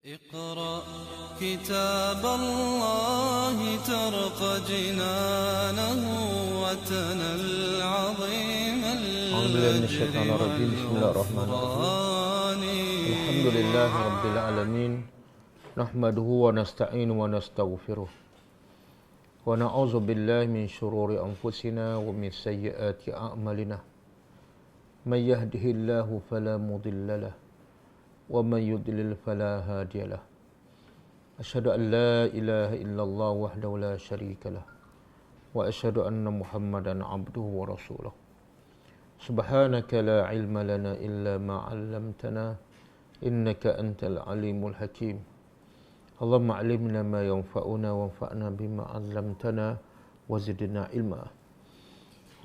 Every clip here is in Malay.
اقرأ كتاب الله ترق جنانه وتنل عظيم أعوذ بالله من الشيطان الرجيم. بسم الله الرحمن الرحيم. الحمد لله رب العالمين نحمده ونستعينه ونستغفره ونعوذ بالله من شرور أنفسنا ومن سيئات أعمالنا من يهده الله فلا مضل له ومن يضلل فلا هادي له أشهد أن لا إله إلا الله وحده لا شريك له وأشهد أن محمدا عبده ورسوله سبحانك لا علم لنا إلا ما علمتنا إنك أنت العليم الحكيم اللهم علمنا ما ينفعنا وانفعنا بما علمتنا وزدنا علما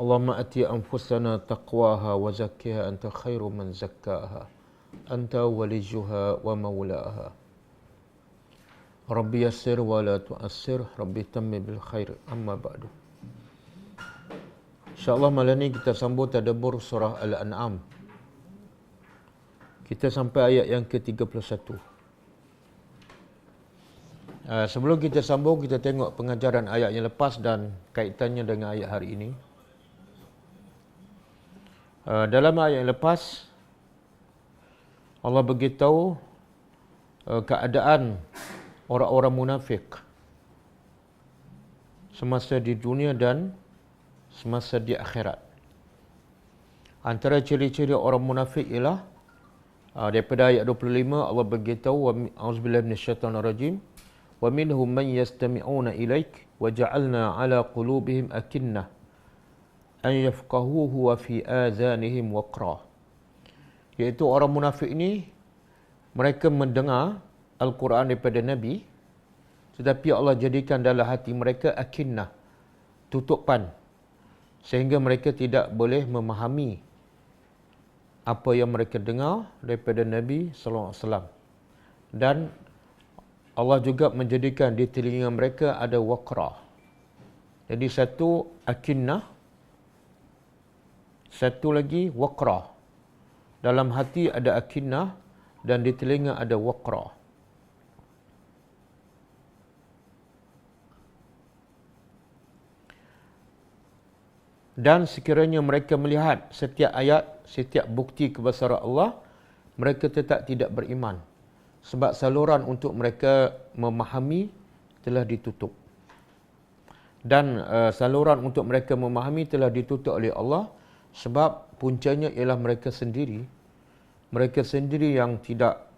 اللهم أتي أنفسنا تقواها وزكها أنت خير من زكاها أنت وليها ومولاها ربي يسر ولا تؤسر ربي تم بالخير أما بعد. InsyaAllah malam ni kita sambung tadabbur surah Al-An'am. Kita sampai ayat yang ke-31. Sebelum kita sambung, kita tengok pengajaran ayat yang lepas dan kaitannya dengan ayat hari ini. Dalam ayat yang lepas, Allah beritahu keadaan orang-orang munafik semasa di dunia dan semasa di akhirat. Antara ciri-ciri orang munafik ialah daripada ayat 25 Allah beritahu auzubillahi minasyaitonir rajim wa minhum man yastami'una ilaik wa ja'alna 'ala qulubihim akinnah an yafqahuhu wa fi adhanihim waqra. Iaitu orang munafik ini mereka mendengar Al-Quran daripada Nabi tetapi Allah jadikan dalam hati mereka akinnah, tutupan, sehingga mereka tidak boleh memahami apa yang mereka dengar daripada Nabi sallallahu alaihi wasallam. Dan Allah juga menjadikan di telinga mereka ada waqra. Jadi satu akinnah, satu lagi waqra. Dalam hati ada akinnah dan di telinga ada waqra. Dan sekiranya mereka melihat setiap ayat, setiap bukti kebesaran Allah, mereka tetap tidak beriman. Sebab saluran untuk mereka memahami telah ditutup. Dan saluran untuk mereka memahami telah ditutup oleh Allah sebab puncanya ialah mereka sendiri. Mereka sendiri yang tidak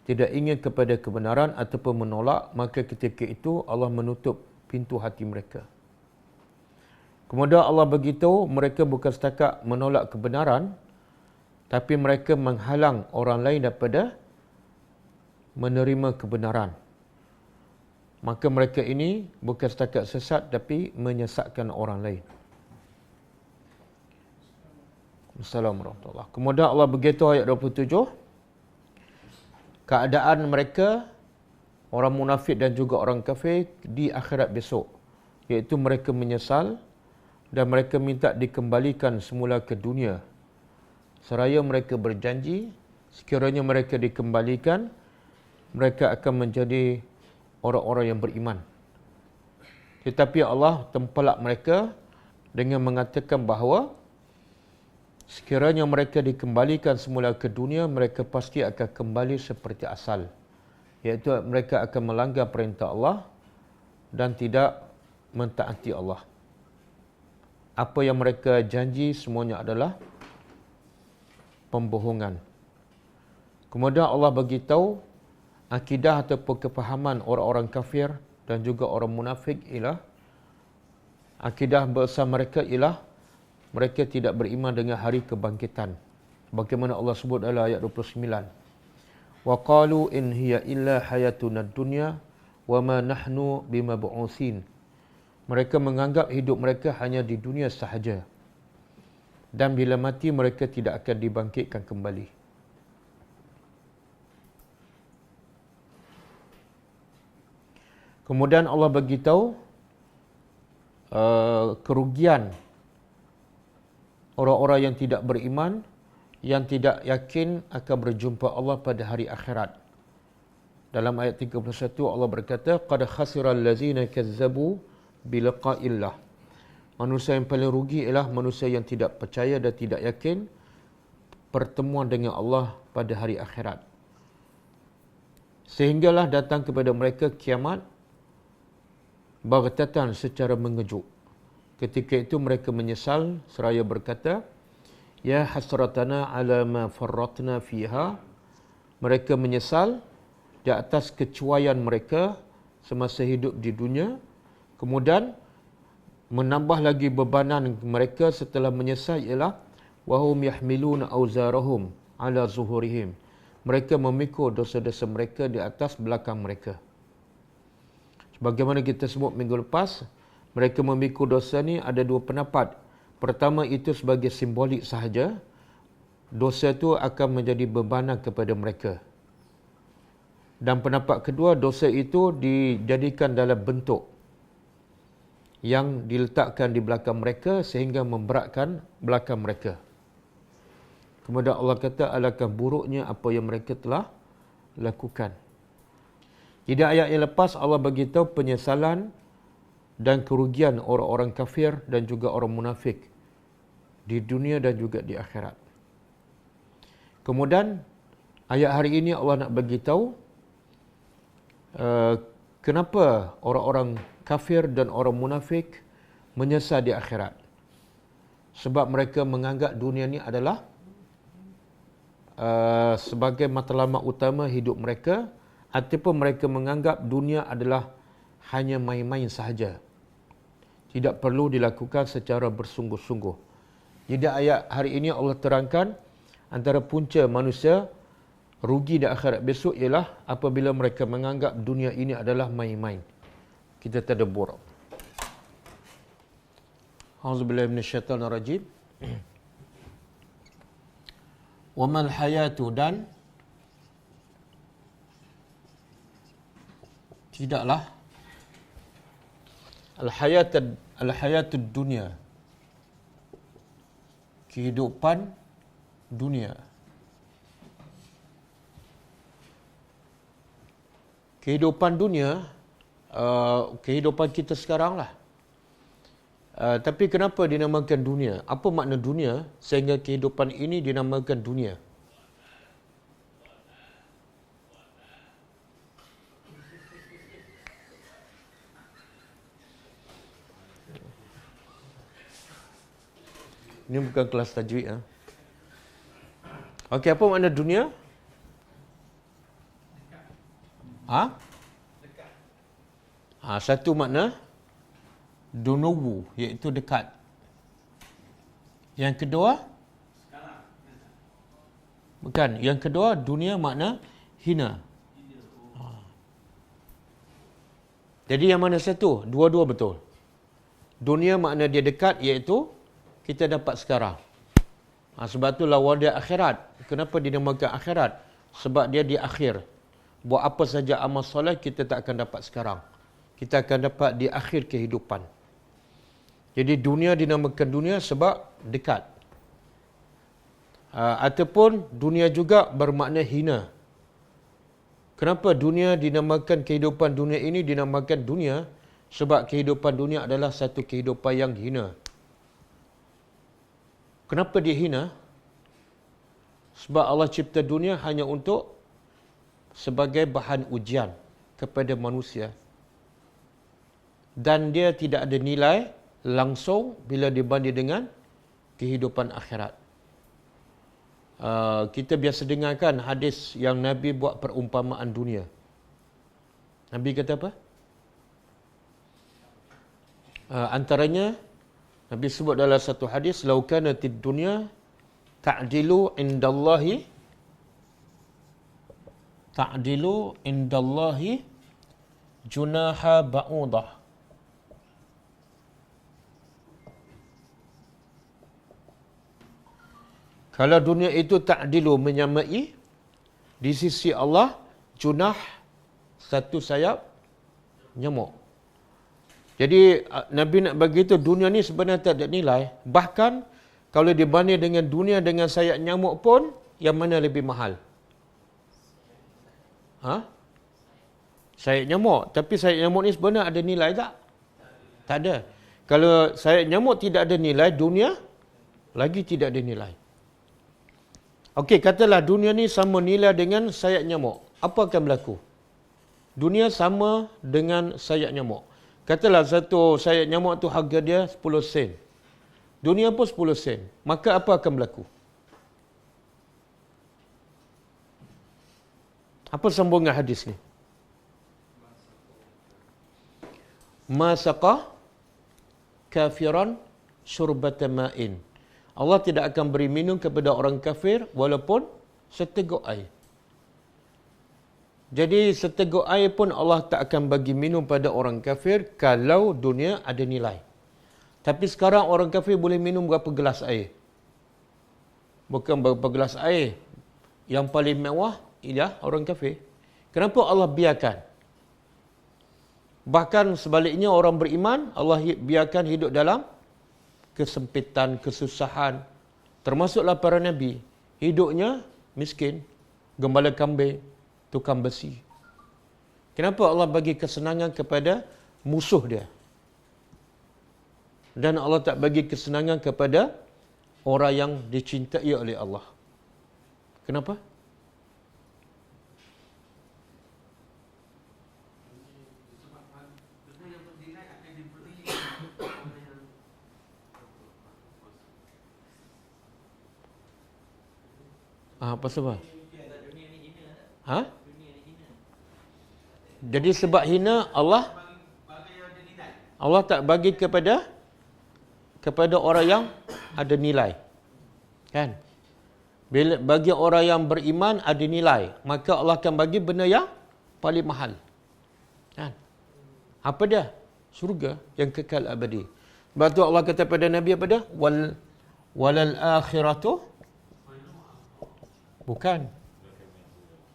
ingin kepada kebenaran ataupun menolak, maka ketika itu Allah menutup pintu hati mereka. Kemudian Allah beritahu mereka bukan setakat menolak kebenaran, tapi mereka menghalang orang lain daripada menerima kebenaran. Maka mereka ini bukan setakat sesat, tapi menyesatkan orang lain. Assalamualaikum warahmatullahi wabarakatuh. Kemudian Allah beritahu ayat 27, keadaan mereka, orang munafik dan juga orang kafir di akhirat besok, iaitu mereka menyesal dan mereka minta dikembalikan semula ke dunia. Seraya mereka berjanji, sekiranya mereka dikembalikan, mereka akan menjadi orang-orang yang beriman. Tetapi Allah tempelak mereka dengan mengatakan bahawa sekiranya mereka dikembalikan semula ke dunia, mereka pasti akan kembali seperti asal. Iaitu mereka akan melanggar perintah Allah dan tidak mentaati Allah. Apa yang mereka janji semuanya adalah pembohongan. Kemudian Allah beritahu akidah ataupun kefahaman orang-orang kafir dan juga orang munafik ialah, akidah besar mereka ialah mereka tidak beriman dengan hari kebangkitan. Bagaimana Allah sebut dalam ayat 29. Wa qalu in hiya illa hayatuna dunya wa ma nahnu bimab'utsin. Mereka menganggap hidup mereka hanya di dunia sahaja. Dan bila mati mereka tidak akan dibangkitkan kembali. Kemudian Allah beritahu kerugian orang-orang yang tidak beriman, yang tidak yakin akan berjumpa Allah pada hari akhirat. Dalam ayat 31 Allah berkata, qad khasiral ladzina kazzabu biliqa'illah. Manusia yang paling rugi ialah manusia yang tidak percaya dan tidak yakin pertemuan dengan Allah pada hari akhirat. Sehinggalah datang kepada mereka kiamat baghtatan, secara mengejut. Ketika itu mereka menyesal seraya berkata, ya hasratana ala ma farratna fiha. Mereka menyesal di atas kecuaian mereka semasa hidup di dunia. Kemudian menambah lagi bebanan mereka setelah menyesal ialah wahum yahmiluna auzarahum ala zuhurihim. Mereka memikul dosa-dosa mereka di atas belakang mereka. Sebagaimana kita sebut minggu lepas, mereka memikul dosa ni ada dua pendapat. Pertama, itu sebagai simbolik sahaja. Dosa itu akan menjadi bebanan kepada mereka. Dan pendapat kedua, dosa itu dijadikan dalam bentuk yang diletakkan di belakang mereka sehingga memberatkan belakang mereka. Kemudian Allah kata, alangkah buruknya apa yang mereka telah lakukan. Jadi ayat yang lepas Allah beritahu penyesalan dan kerugian orang-orang kafir dan juga orang munafik di dunia dan juga di akhirat. Kemudian ayat hari ini Allah nak beritahu kenapa orang-orang kafir dan orang munafik menyesal di akhirat. Sebab mereka menganggap dunia ni adalah sebagai matlamat utama hidup mereka, ataupun mereka menganggap dunia adalah hanya main-main sahaja. Tidak perlu dilakukan secara bersungguh-sungguh. Jadi ayat hari ini Allah terangkan antara punca manusia rugi di akhirat besok ialah apabila mereka menganggap dunia ini adalah main-main. Kita tadabbur. A'udzubillahi minasyaitonirrajim. Wa mal hayatu, dan tidaklah al-hayatud dunia, kehidupan dunia. Kehidupan dunia, kehidupan kita sekarang lah. Tapi kenapa dinamakan dunia? Apa makna dunia sehingga kehidupan ini dinamakan dunia? Ini bukan kelas tajwid. Okey, apa makna dunia? Satu makna dunuwu, iaitu dekat. Yang kedua, bukan. Yang kedua, dunia makna hina. Jadi yang mana satu? Dua-dua betul. Dunia makna dia dekat, iaitu kita dapat sekarang. Sebab tu lawan dia akhirat. Kenapa dinamakan akhirat? Sebab dia di akhir. Buat apa saja amal soleh kita tak akan dapat sekarang. Kita akan dapat di akhir kehidupan. Jadi dunia dinamakan dunia sebab dekat. Ataupun dunia juga bermakna hina. Kenapa dunia dinamakan kehidupan dunia ini dinamakan dunia? Sebab kehidupan dunia adalah satu kehidupan yang hina. Kenapa dia hina? Sebab Allah cipta dunia hanya untuk sebagai bahan ujian kepada manusia. Dan dia tidak ada nilai langsung bila dibanding dengan kehidupan akhirat. Kita biasa dengarkan hadis yang Nabi buat perumpamaan dunia. Nabi kata apa? Antaranya Nabi sebut dalam satu hadis, "Lau kanatid dunya ta'dilu indallahi junaha ba'udah." Kalau dunia itu ta'dilu, menyamai di sisi Allah junah, satu sayap nyamuk. Jadi Nabi nak bagi itu dunia ni sebenarnya tak ada nilai. Bahkan kalau dibanding dengan dunia dengan sayap nyamuk pun, yang mana lebih mahal? sayap nyamuk. Tapi sayap nyamuk ni sebenarnya ada nilai tak? Tak ada. Kalau sayap nyamuk tidak ada nilai, dunia lagi tidak ada nilai. Okey, katalah dunia ni sama nilai dengan sayap nyamuk. Apa akan berlaku? Dunia sama dengan sayap nyamuk. Katalah satu sayap nyamuk tu harga dia 10 sen. Dunia pun 10 sen. Maka apa akan berlaku? Apa sambungan hadis ni? Masaqa kafiran syurbata ma'in. Allah tidak akan beri minum kepada orang kafir walaupun seteguk air. Jadi seteguk air pun Allah tak akan bagi minum pada orang kafir kalau dunia ada nilai. Tapi sekarang orang kafir boleh minum berapa gelas air? Bukan berapa gelas air. Yang paling mewah ialah orang kafir. Kenapa Allah biarkan? Bahkan sebaliknya orang beriman, Allah biarkan hidup dalam kesempitan, kesusahan. Termasuklah para Nabi. Hidupnya miskin, gembala kambing, tukang besi. Kenapa Allah bagi kesenangan kepada musuh dia? Dan Allah tak bagi kesenangan kepada orang yang dicintai oleh Allah. Kenapa? Apa sebab? Ha? Jadi sebab hina Allah tak bagi kepada orang yang ada nilai. Kan? Bila bagi orang yang beriman ada nilai, maka Allah akan bagi benda yang paling mahal. Kan? Apa dia? Surga yang kekal abadi. Sebab tu Allah kata pada Nabi apa dia? Walal akhiratu. Bukan.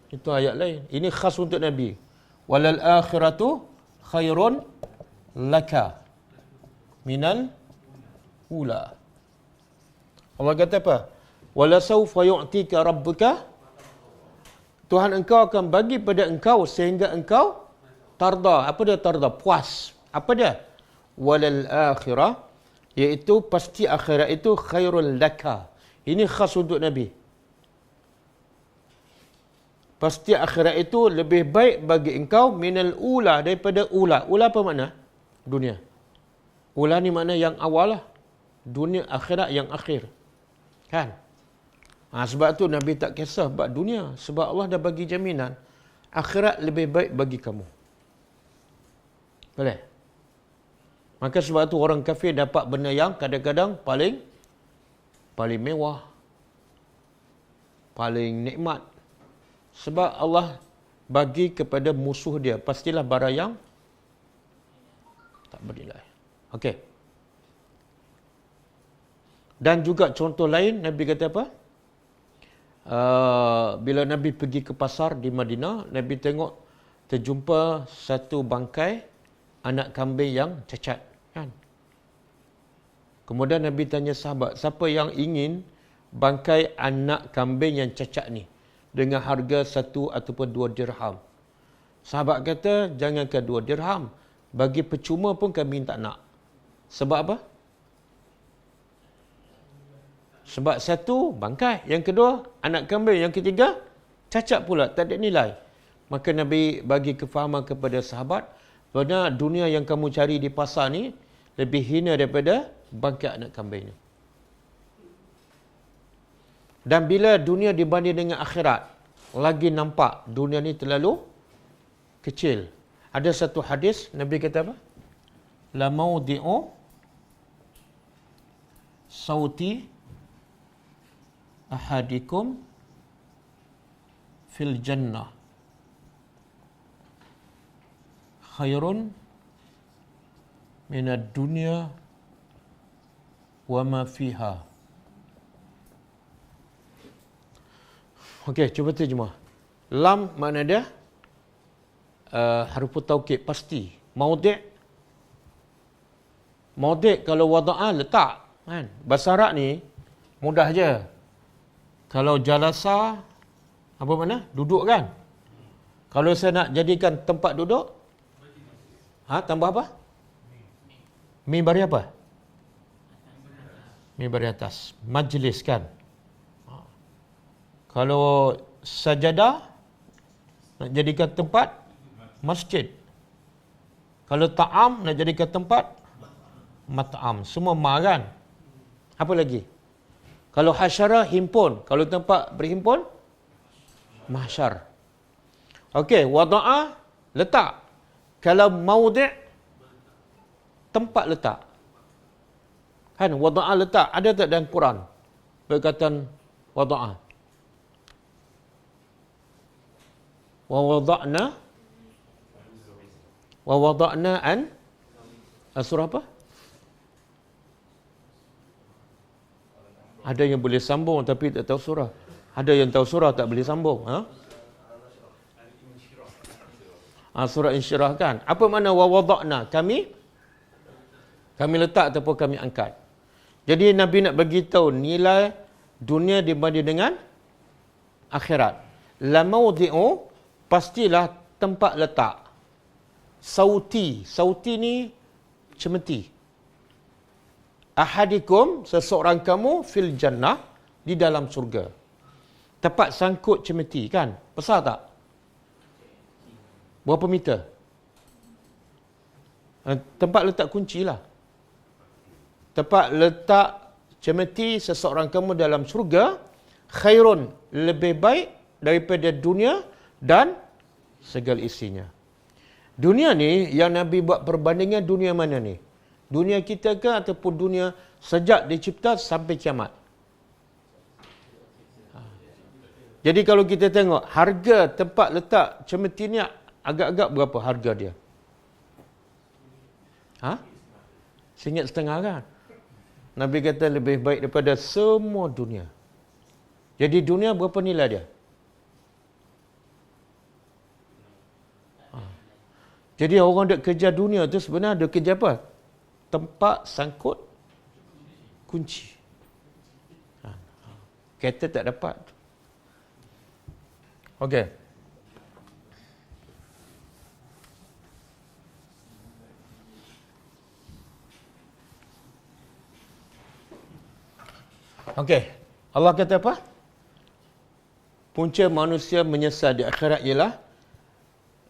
Itu ayat lain. Ini khas untuk Nabi. Walal akhiratu khairun laka minal ula. Allah kata apa? Wala sawfa yu'tika rabbuka. Tuhan engkau akan bagi pada engkau sehingga engkau tarda. Apa dia tarda? Puas. Apa dia? Walal akhirah, iaitu pasti akhirat itu khairul laka. Ini khas untuk Nabi. Pasti akhirat itu lebih baik bagi engkau minal ula, daripada ula. Ula apa makna? Dunia. Ula ni makna yang awal lah. Dunia, akhirat yang akhir. Kan? Sebab tu Nabi tak kisah bab dunia. Sebab Allah dah bagi jaminan. Akhirat lebih baik bagi kamu. Boleh? Maka sebab tu orang kafir dapat benda yang kadang-kadang paling mewah. Paling nikmat. Sebab Allah bagi kepada musuh dia. Pastilah barang yang tak bernilai. Okey. Dan juga contoh lain, Nabi kata apa? Bila Nabi pergi ke pasar di Madinah, Nabi tengok terjumpa satu bangkai anak kambing yang cacat. Kan? Kemudian Nabi tanya sahabat, siapa yang ingin bangkai anak kambing yang cacat ni? Dengan harga 1 ataupun 2 dirham. Sahabat kata, jangankan 2 dirham. Bagi percuma pun kami tak nak. Sebab apa? Sebab satu, bangkai. Yang kedua, anak kambing. Yang ketiga, cacat pula. Tak ada nilai. Maka Nabi bagi kefahaman kepada sahabat, bahawa dunia yang kamu cari di pasar ni, lebih hina daripada bangkai anak kambing ni. Dan bila dunia dibanding dengan akhirat, lagi nampak dunia ni terlalu kecil. Ada satu hadis, Nabi kata apa? La maudi'u sauti ahadikum fil jannah khairun minad dunya wa ma fiha. Okey, cuba terjemah. Lam makna dia harfu taukid, pasti. Maudi' kalau wada'ah letak. Kan? Bahasa Arab ni mudah je. Kalau jalasa, apa makna? Duduk kan? Kalau saya nak jadikan tempat duduk, tambah apa? Mimbar apa? Mimbar atas. Majlis kan? Kalau sajadah, nak jadikan tempat masjid. Kalau ta'am, nak jadikan tempat mat'am. Semua ma kan? Apa lagi? Kalau hasyara, himpun. Kalau tempat berhimpun, mahsyar. Okey, wada'a, letak. Kalau maudi', tempat letak. Kan, wada'a letak. Ada tak dalam Quran? Perkataan wada'a. Wa wada'na an surah apa? Ada yang boleh sambung tapi tak tahu surah. Ada yang tahu surah tak boleh sambung. Surah Insyirah kan. Apa makna wa wada'na? Kami letak ataupun kami angkat. Jadi Nabi nak bagi tahu nilai dunia dibanding dengan akhirat. La mawdi'u, pastilah tempat letak. Sauti ni cemeti. Ahadikum, seseorang kamu, fil jannah, di dalam surga. Tempat sangkut cemeti kan? Besar tak? Berapa meter? Tempat letak kunci lah. Tempat letak cemeti seseorang kamu dalam surga, khairun, lebih baik daripada dunia dan segala isinya. Dunia ni, yang Nabi buat perbandingan dunia mana ni? Dunia kita ke ataupun dunia sejak dicipta sampai kiamat? Jadi kalau kita tengok harga tempat letak cemeti ni agak-agak berapa harga dia? RM1.5 kan? Nabi kata lebih baik daripada semua dunia. Jadi dunia berapa nilai dia? Jadi orang duk kerja dunia tu sebenarnya duk kerja apa? Tempat sangkut kunci. Kereta tak dapat. Okey. Okey. Allah kata apa? Punca manusia menyesal di akhirat ialah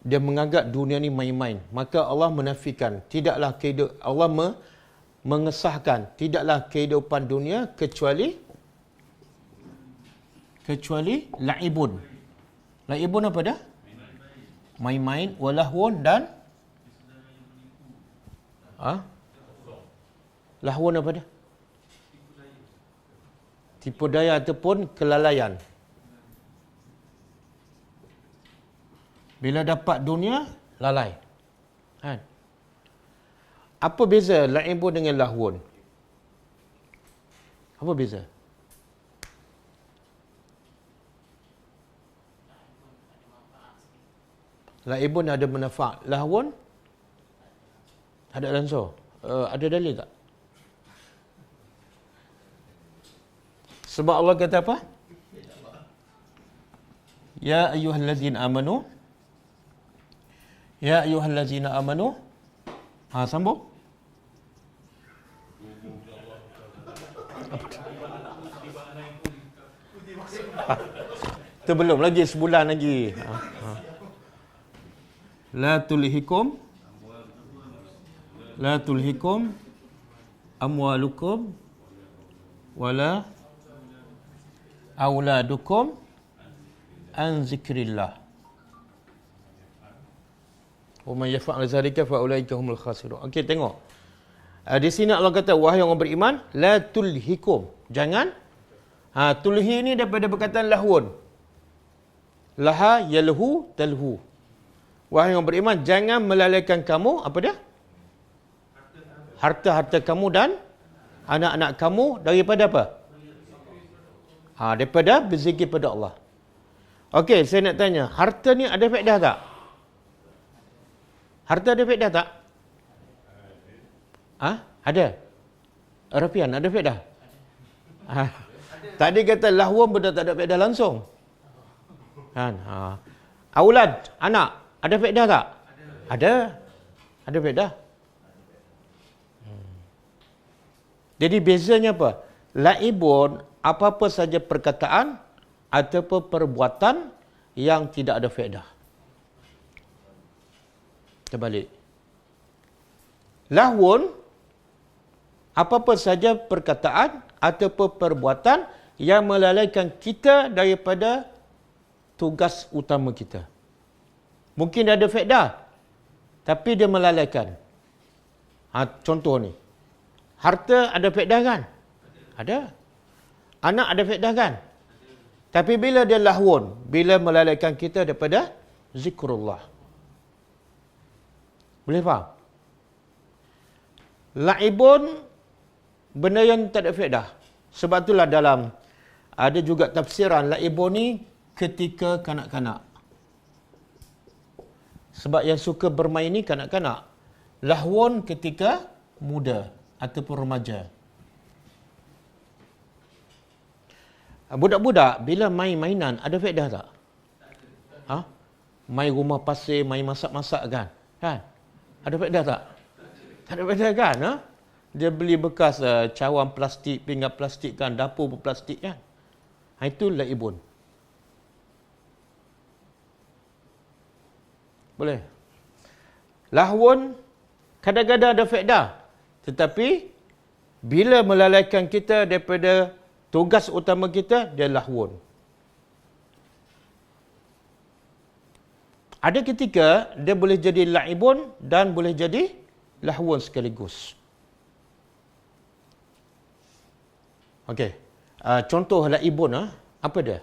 dia menganggap dunia ni main-main. Maka Allah menafikan, tidaklah kehidupan, Allah mengesahkan, tidaklah kehidupan dunia kecuali la'ibun. La'ibun apa dah? Main-main, walahwun dan lahwun apa dah? Tipu daya ataupun kelalaian. Bila dapat dunia, lalai. Kan? Apa beza la'ibun dengan lahwun? Apa beza? La'ibun ada manfaat. Lahwun ada langsung. Ada dalil tak? Sebab Allah kata apa? Ya ayyuhallazina amanu. Ya ayyuhallazina amanu. Sambung. Itu belum lagi, sebulan lagi. La tulhikum amwalukum wala auladukum an zikrillah. Wa man yaf'al zalika fa ulaika humul khasirun. Okey, tengok. Di sini Allah kata, wahai orang beriman, la tulhikum. Jangan. Tulhi ni daripada perkataan lahwun. Laha yalhu talhu. Wahai orang beriman, jangan melalaikan kamu, apa dia? Harta-harta kamu dan anak-anak kamu daripada apa? Daripada berzikir pada Allah. Okey, saya nak tanya, harta ni ada faedah tak? Harta ada faedah tak? Ada. Rafian, ada faedah? Tadi kata lahwun benda tak ada faedah langsung. Kan? Aulad, anak. Ada faedah tak? Ada. Ada faedah. Jadi bezanya apa? Laibun, apa-apa saja perkataan ataupun perbuatan yang tidak ada faedah. Kita balik. Lahwun, apa-apa saja perkataan ataupun perbuatan yang melalaikan kita daripada tugas utama kita. Mungkin dia ada faedah, tapi dia melalaikan. Contoh ni. Harta ada faedah kan? Ada. Anak ada faedah kan? Tapi bila dia lahwun, bila melalaikan kita daripada zikrullah. Boleh faham? Laibun, benda yang tak ada faedah. Sebab itulah dalam, ada juga tafsiran laibun ni ketika kanak-kanak. Sebab yang suka bermain ni kanak-kanak. Lahwun ketika muda ataupun remaja. Budak-budak bila main mainan ada faedah tak? Main rumah pasir, main masak-masak kan? Ada faedah tak? Tak ada faedah kan? Dia beli bekas cawan plastik, pinggan plastik kan, dapur berplastik kan? Itu laibun. Boleh. Lahwun kadang-kadang ada faedah. Tetapi bila melalaikan kita daripada tugas utama kita, dia lahwun. Ada ketika dia boleh jadi laibun dan boleh jadi lahwun sekaligus. Okey. Contoh laibun, apa dia?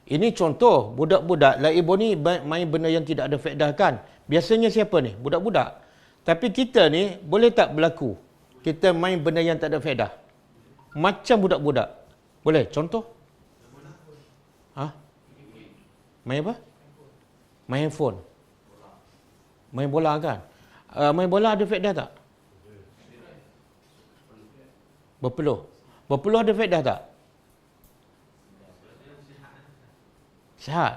Ini contoh budak-budak laibun ni main benda yang tidak ada faedah kan. Biasanya siapa ni? Budak-budak. Tapi kita ni boleh tak berlaku? Kita main benda yang tak ada faedah. Macam budak-budak. Boleh? Contoh? Main apa? Main handphone. Main bola kan? Main bola ada faedah tak? Berpeluh. Berpeluh ada faedah tak? Sihat.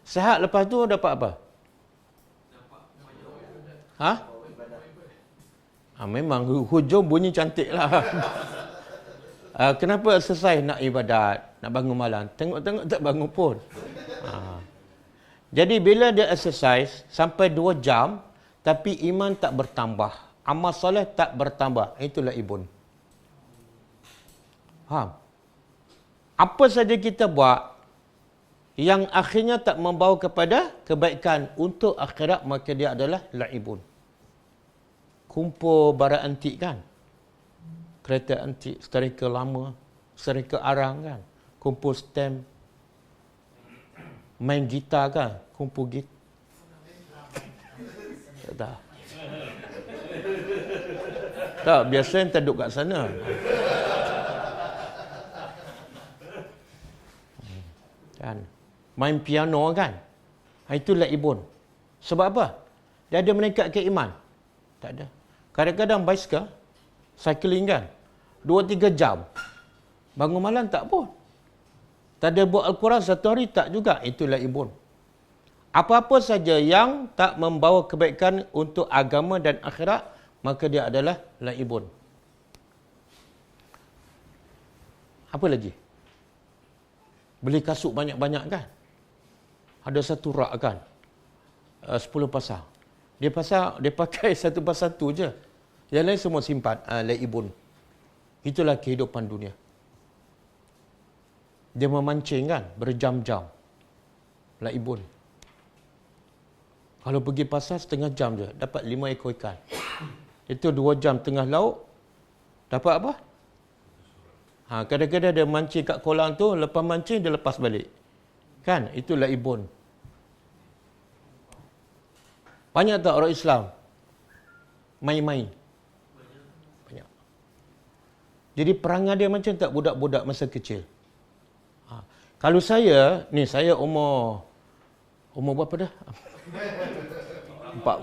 Sihat lepas tu dapat apa? Memang hujung bunyi cantik lah. Kenapa exercise nak ibadat, nak bangun malam? Tengok-tengok tak bangun pun. Jadi bila dia exercise sampai 2 jam, tapi iman tak bertambah, amal soleh tak bertambah, itulah ibun. Faham? Apa saja kita buat yang akhirnya tak membawa kepada kebaikan untuk akhirat, maka dia adalah laibun. Kumpul barang antik kan? Kereta antik, sterika lama, sterika arang kan? Kumpul stamp. Main gitar kan? Kumpul gitar. Tak. Tak, biasanya tak duduk kat sana. Kan? Main piano kan? Itu laibun. Sebab apa? Dia ada meningkatkan iman. Tak ada. Kadang-kadang bicycle, cycling kan, 2-3 jam. Bangun malam tak pun. Tak ada buat Al-Quran 1 hari tak juga. Itulah ibun. Apa-apa saja yang tak membawa kebaikan untuk agama dan akhirat, maka dia adalah laibun. Apa lagi? Beli kasut banyak-banyak kan? Ada satu rak kan? 10 pasang. Dia pakai satu persatu je. Yang lain semua simpan. Laibun. Itulah kehidupan dunia. Dia memancing kan? Berjam-jam. Laibun. Kalau pergi pasar setengah jam je. Dapat 5 ekor ikan. Itu 2 jam tengah laut. Dapat apa? Kadang-kadang dia mancing kat kolam tu. Lepas mancing dia lepas balik. Kan? Itu laibun. Banyak tak orang Islam main-main? Banyak. Jadi perangai dia macam tak budak-budak masa kecil. Kalau saya umur berapa dah?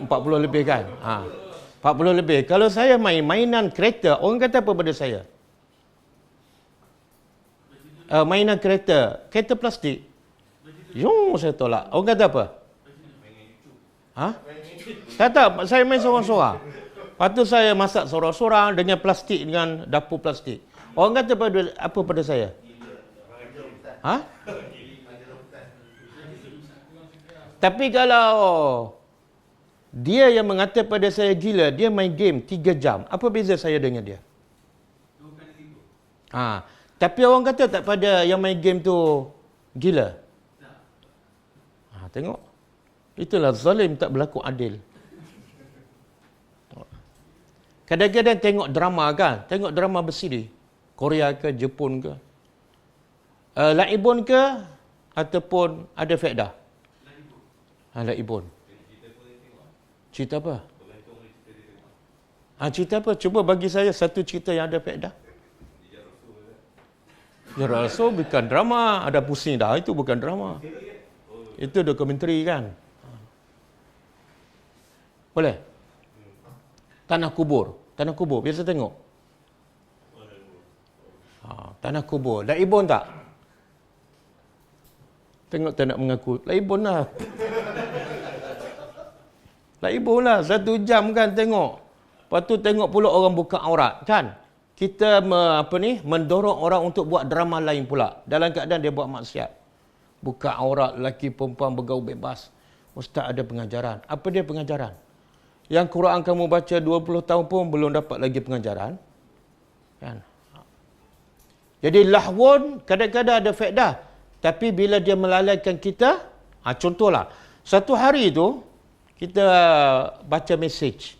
40 lebih kan? 40 lebih. Kalau saya main mainan kereta, orang kata apa pada saya? Mainan kereta plastik. Yung saya tolak. Orang kata apa? Ha? Tak, saya main seorang-seorang. Lepas tu saya masak seorang-seorang dengan plastik, dengan dapur plastik. Orang kata apa pada saya? Ha? Tapi kalau dia yang mengata pada saya gila, dia main game 3 jam. Apa beza saya dengan dia? Ha. Tapi orang kata tak pada yang main game tu gila. Ha, tengok. Itulah zalim, tak berlaku adil. Kadang-kadang tengok drama kan? Tengok drama bersiri. Korea ke, Jepun ke. Laibun ke? Ataupun ada faedah? Laibun. Cerita apa? Cerita apa? Cuba bagi saya satu cerita yang ada faedah. Ya Rasul bukan drama. Ada pusing dah. Itu bukan drama. Itu dokumentari kan? Boleh? Tanah kubur. Tanah kubur. Biasa tengok? Tanah kubur. Laibun tak? Tengok tak nak mengaku. Laibun lah. Laibun lah. 1 jam kan tengok. Lepas tu tengok pula orang buka aurat. Kan? Kita mendorong orang untuk buat drama lain pula. Dalam keadaan dia buat maksiat. Buka aurat, lelaki perempuan bergaul bebas. Ustaz ada pengajaran. Apa dia pengajaran? Yang Quran kamu baca 20 tahun pun belum dapat lagi pengajaran. Kan? Jadi lahwun kadang-kadang ada faedah. Tapi bila dia melalaikan kita, contohlah, satu hari tu, kita baca mesej.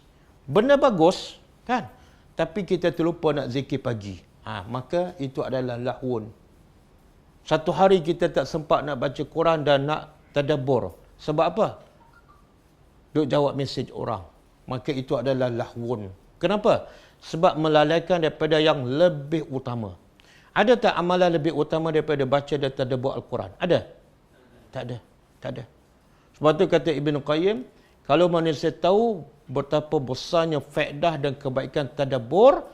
Benda bagus, kan? Tapi kita terlupa nak zikir pagi. Maka itu adalah lahwun. Satu hari kita tak sempat nak baca Quran dan nak tadabbur. Sebab apa? Duk jawab mesej orang. Maka itu adalah lahwun. Kenapa? Sebab melalaikan daripada yang lebih utama. Ada tak amalan lebih utama daripada baca dan tadabbur Al-Quran? Ada? Tak ada. Tak ada. Sebab tu kata Ibn Qayyim, kalau manusia tahu betapa besarnya faedah dan kebaikan tadabbur,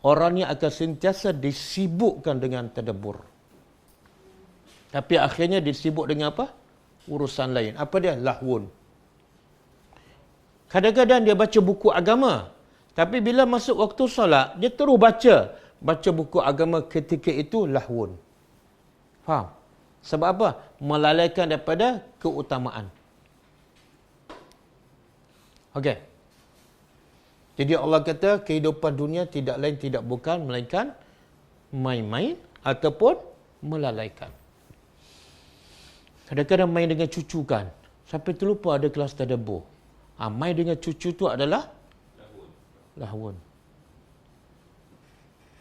orangnya akan sentiasa disibukkan dengan tadabbur. Tapi akhirnya disibuk dengan apa? Urusan lain. Apa dia? Lahwun. Kadang-kadang dia baca buku agama. Tapi bila masuk waktu solat, dia terus baca. Baca buku agama ketika itu lahwun. Faham? Sebab apa? Melalaikan daripada keutamaan. Okey. Jadi Allah kata kehidupan dunia tidak lain tidak bukan melainkan main-main ataupun melalaikan. Kadang-kadang main dengan cucu kan. Sampai terlupa ada kelas tadabbur. Main dengan cucu tu adalah lahwun.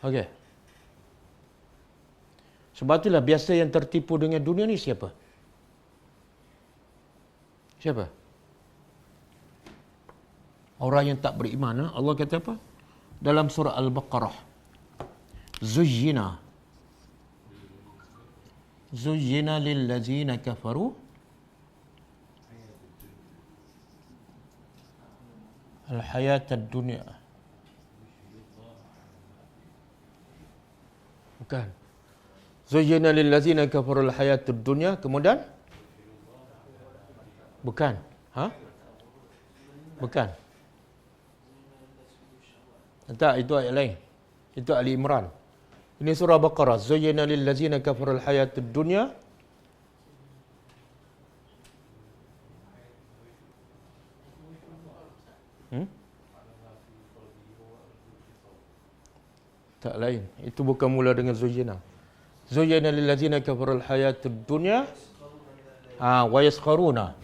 Okey. Sebab itulah biasa yang tertipu dengan dunia ni siapa? Siapa? Orang yang tak beriman. Allah kata apa? Dalam surah Al-Baqarah. Zuyyina lillazina kafaru al-hayatad dunya. Bukan. Zuyyina lillazina kafaru al-hayatad dunya. Kemudian? Bukan. Bukan. Tak, itu ayat lain. Itu Ali Imran. Ini surah Baqarah. Zuyyina lillazina kafarul hayatud dunya. Tak lain. Itu bukan mula dengan zuyyina. Zuyyina lillazina kafarul hayatud dunya. Wa yaskharuna.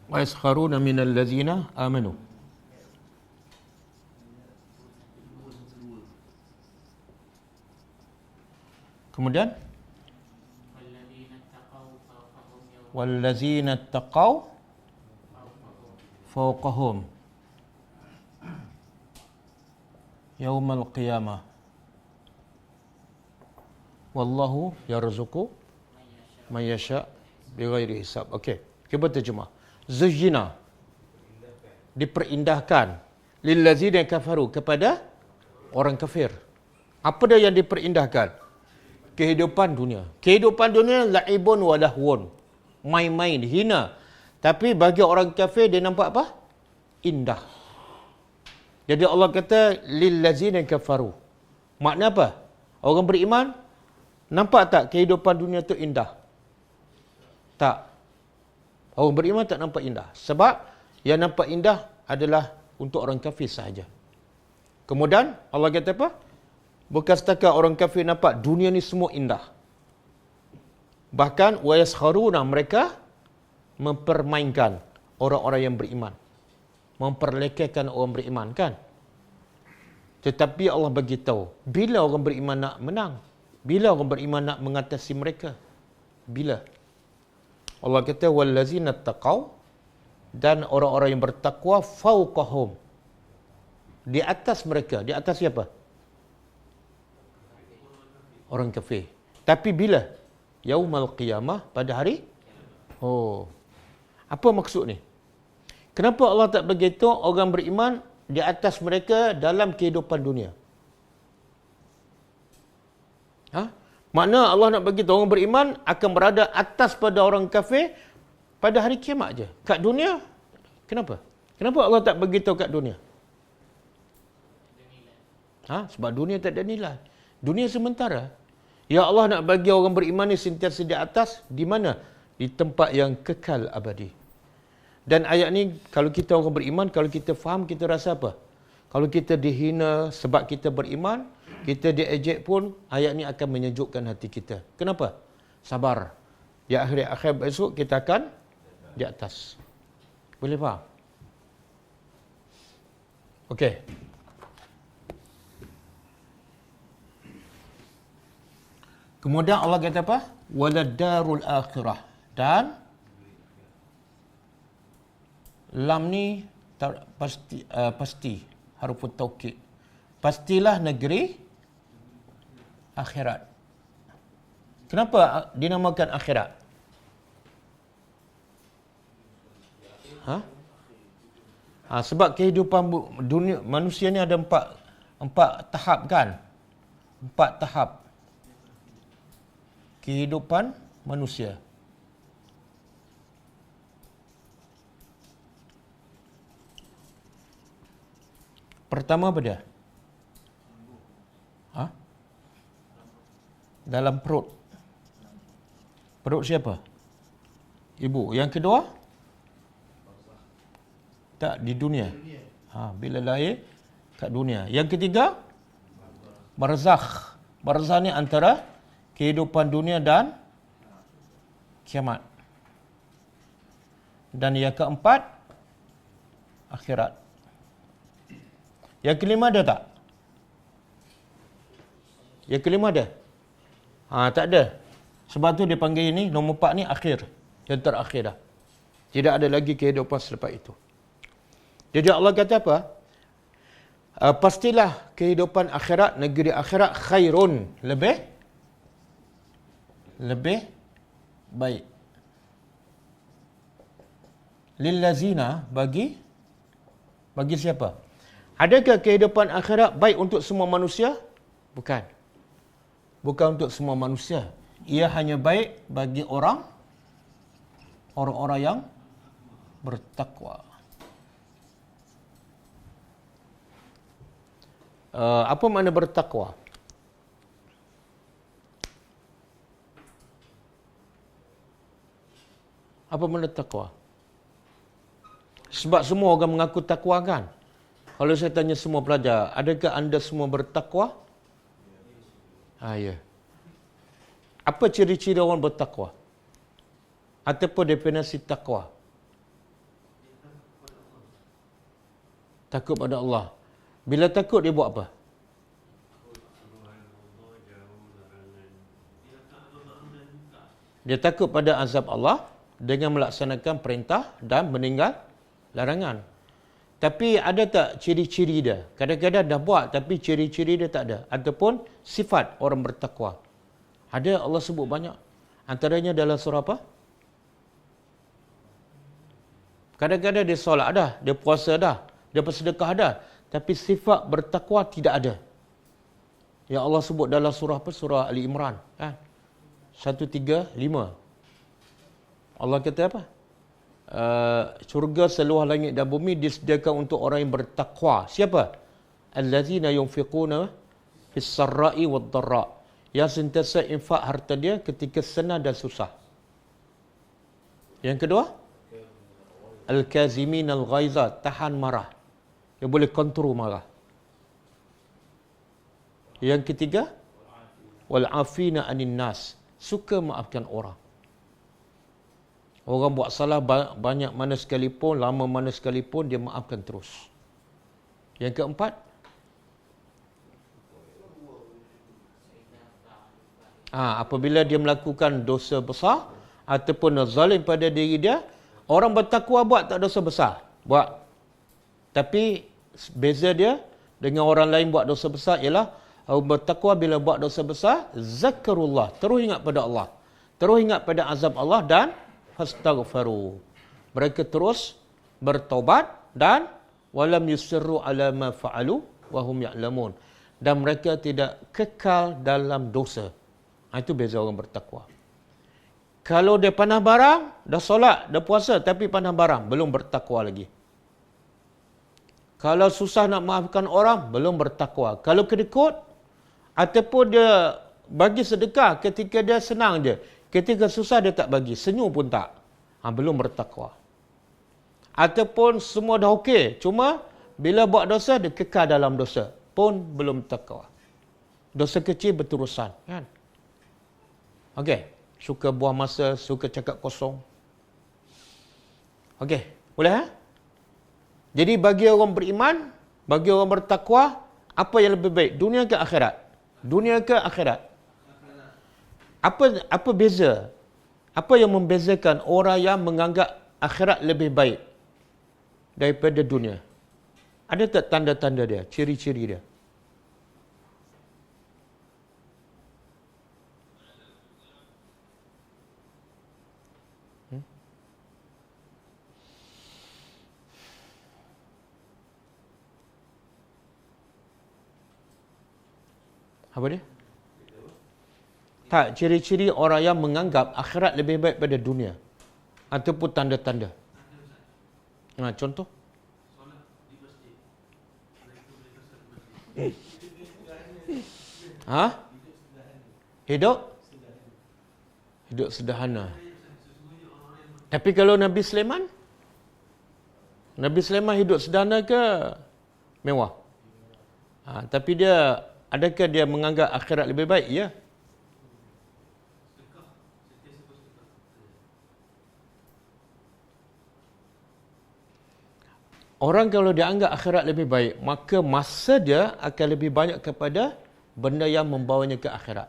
Wa yaskharuna minal ladzina amanu. Kemudian walladzina taqaw fawqahum yaumal qiyamah wallahu yarzuqu man yasha bighairi hisab. Okey, kita terjemah. Zuyyina, diperindahkan, lillazina kafaru, kepada orang kafir. Apa dia yang diperindahkan? kehidupan dunia. Kehidupan dunia la'ibun wa lahwun. Main-main, hina. Tapi bagi orang kafir dia nampak apa? Indah. Jadi Allah kata lillazina kafaru. Makna apa? Orang beriman nampak tak kehidupan dunia tu indah? Tak. Orang beriman tak nampak indah. Sebab yang nampak indah adalah untuk orang kafir sahaja. Kemudian Allah kata apa? Bukan setakat orang kafir nampak dunia ni semua indah. Bahkan wa yaskharuna, mereka mempermainkan orang-orang yang beriman. Memperlekehkan orang beriman, kan? Tetapi Allah bagi tahu, bila orang beriman nak menang? Bila orang beriman nak mengatasi mereka? Bila? Allah kata wallazina taqau, dan orang-orang yang bertakwa fauqahum, di atas mereka. Di atas siapa? Orang kafir. Tapi bila? Yaumal qiyamah, pada hari? Oh. Apa maksud ni? Kenapa Allah tak begitu orang beriman di atas mereka dalam kehidupan dunia? Makna Allah nak bagi tahu orang beriman akan berada atas pada orang kafir pada hari kiamat je. Kat dunia, kenapa? Kenapa Allah tak beritahu kat dunia? Sebab dunia tak ada nilai. Dunia sementara. Ya Allah nak bagi orang beriman ni sentiasa di atas, di mana? Di tempat yang kekal abadi. Dan ayat ni, kalau kita orang beriman, kalau kita faham, kita rasa apa? Kalau kita dihina sebab kita beriman, kita diejek pun, ayat ni akan menyejukkan hati kita. Kenapa? Sabar. Di akhir besok, kita akan di atas. Boleh faham? Okey. Kemudian Allah kata apa? Waladdarul akhirah. Dan lam ni pasti harufut taukid. Pastilah negeri akhirat. Kenapa dinamakan akhirat? Sebab kehidupan dunia manusia ni ada empat tahap, kan? 4 tahap kehidupan manusia. Pertama apa dia? Dalam perut. Perut siapa? Ibu. Yang kedua? Tak, di dunia. Bila lahir kat dunia. Yang ketiga? Barzakh. Barzakh ni antara kehidupan dunia dan kiamat. Dan yang keempat? Akhirat. Yang kelima ada tak? Yang kelima ada? Tak ada. Sebab tu dia panggil ini, nombor 4 ni akhir. Yang terakhir dah. Tidak ada lagi kehidupan selepas itu. Jadi Allah kata apa? Pastilah kehidupan akhirat, negeri akhirat khairun. Lebih baik. Lillazina, bagi siapa? Adakah kehidupan akhirat baik untuk semua manusia? Bukan. Bukan untuk semua manusia. Ia hanya baik bagi orang-orang yang bertakwa. Apa makna bertakwa? Apa makna takwa? Sebab semua orang mengaku takwa, kan? Kalau saya tanya semua pelajar, adakah anda semua bertakwa? Ya. Apa ciri-ciri orang bertakwa? Ataupun definisi takwa? Takut pada Allah. Bila takut dia buat apa? Dia takut pada azab Allah dengan melaksanakan perintah dan meninggal larangan. Tapi ada tak ciri-ciri dia? Kadang-kadang dah buat tapi ciri-ciri dia tak ada. Ataupun sifat orang bertakwa. Ada, Allah sebut banyak. Antaranya dalam surah apa? Kadang-kadang dia solat dah, dia puasa dah, dia bersedekah dah. Tapi sifat bertakwa tidak ada. Yang Allah sebut dalam surah apa? Surah Ali Imran. 135. Allah kata apa? Syurga seluruh langit dan bumi disediakan untuk orang yang bertakwa. Siapa? Allazina yunfiquna fis sarra'i wad dharra. Yang sentiasa infak harta dia ketika senang dan susah. Yang kedua, al-kazimin al-ghaiza, tahan marah. Dia boleh kontrol marah. Yang ketiga, wal-afina anin nas, suka maafkan orang. Orang buat salah banyak mana sekalipun, lama mana sekalipun, dia maafkan terus. Yang keempat, apabila dia melakukan dosa besar ataupun zalim pada diri dia, orang bertakwa buat tak dosa besar, buat. Tapi beza dia dengan orang lain buat dosa besar ialah orang bertakwa bila buat dosa besar, zakarullah, terus ingat pada Allah, terus ingat pada azab Allah dan fastaghfaru. Mereka terus bertaubat dan walam yusirru ala ma fa'alu wa hum ya'lamun. Dan mereka tidak kekal dalam dosa. Itu beza orang bertakwa. Kalau dia panah barang, dah solat, dah puasa, tapi panah barang, belum bertakwa lagi. Kalau susah nak maafkan orang, belum bertakwa. Kalau kedekut, ataupun dia bagi sedekah ketika dia senang je, ketika susah dia tak bagi, senyum pun tak, belum bertakwa. Ataupun semua dah okey, cuma bila buat dosa, dia kekal dalam dosa, pun belum takwa. Dosa kecil berterusan, kan? Okey, suka buang masa, suka cakap kosong. Okey, boleh Jadi bagi orang beriman, bagi orang bertakwa, apa yang lebih baik? Dunia ke akhirat? Dunia ke akhirat? Apa beza? Apa yang membezakan orang yang menganggap akhirat lebih baik daripada dunia? Ada tak tanda-tanda dia, ciri-ciri dia? Apa dia? Tak, ciri-ciri orang yang menganggap akhirat lebih baik pada dunia. Ataupun tanda-tanda. Contoh? Hidup sederhana. Tapi kalau Nabi Sulaiman? Nabi Sulaiman hidup sederhana ke mewah? Tapi dia, adakah dia menganggap akhirat lebih baik? Ya. Orang kalau dia anggap akhirat lebih baik, maka masa dia akan lebih banyak kepada benda yang membawanya ke akhirat.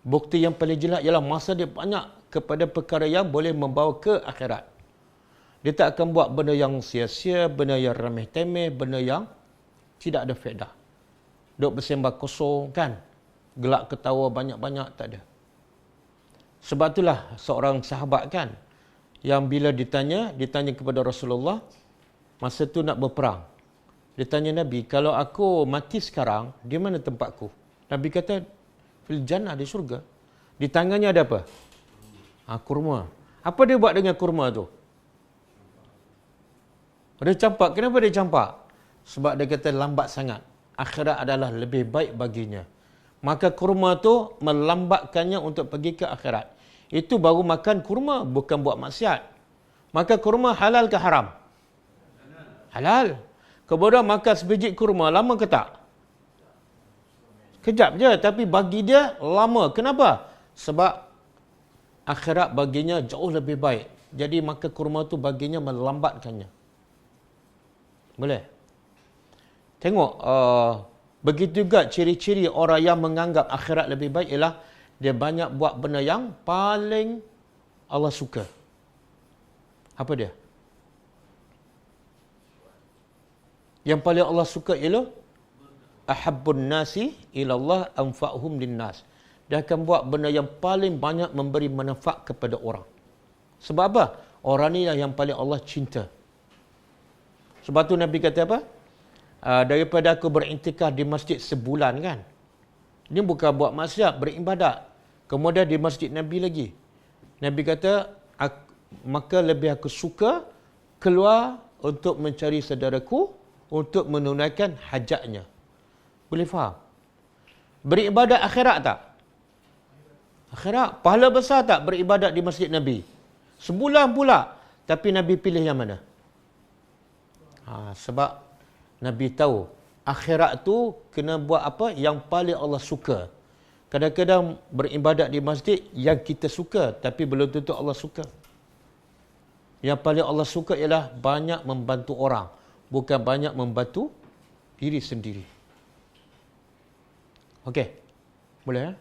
Bukti yang paling jelas ialah masa dia banyak kepada perkara yang boleh membawa ke akhirat. Dia tak akan buat benda yang sia-sia, benda yang remeh-temeh, benda yang tidak ada faedah. Duk bersembah kosong, kan? Gelak ketawa banyak-banyak, tak ada. Sebab itulah seorang sahabat, kan, yang bila ditanya kepada Rasulullah, masa tu nak berperang. Dia tanya Nabi, kalau aku mati sekarang, di mana tempatku? Nabi kata, fil jannah, di syurga. Di tangannya ada apa? Kurma. Apa dia buat dengan kurma tu? Dia campak. Kenapa dia campak? Sebab dia kata lambat sangat. Akhirat adalah lebih baik baginya. Maka kurma tu melambatkannya untuk pergi ke akhirat. Itu baru makan kurma, bukan buat maksiat. Maka kurma halal ke haram? Halal. Kemudian makan sebiji kurma, lama ke tak? Kejap je, tapi bagi dia lama. Kenapa? Sebab akhirat baginya jauh lebih baik. Jadi maka kurma tu baginya melambatkannya. Boleh? Tengok, begitu juga ciri-ciri orang yang menganggap akhirat lebih baik ialah dia banyak buat benda yang paling Allah suka. Apa dia? Yang paling Allah suka ialah ahabbun nasi ilallah anfa'hum linnas. Dia akan buat benda yang paling banyak memberi manfaat kepada orang. Sebab apa? Orang ni yang paling Allah cinta. Sebab tu Nabi kata apa? daripada aku beriktikaf di masjid sebulan kan. Ini bukan buat maksiat, beribadat. Kemudian di masjid Nabi lagi. Nabi kata, maka lebih aku suka keluar untuk mencari saudaraku, untuk menunaikan hajatnya. Boleh faham? Beribadat akhirat tak? Akhirat. Pahala besar tak beribadat di masjid Nabi? Sebulan pula. Tapi Nabi pilih yang mana? Sebab Nabi tahu akhirat tu kena buat apa yang paling Allah suka. Kadang-kadang beribadat di masjid yang kita suka tapi belum tentu Allah suka. Yang paling Allah suka ialah banyak membantu orang, bukan banyak membantu diri sendiri. Okey. Boleh ya?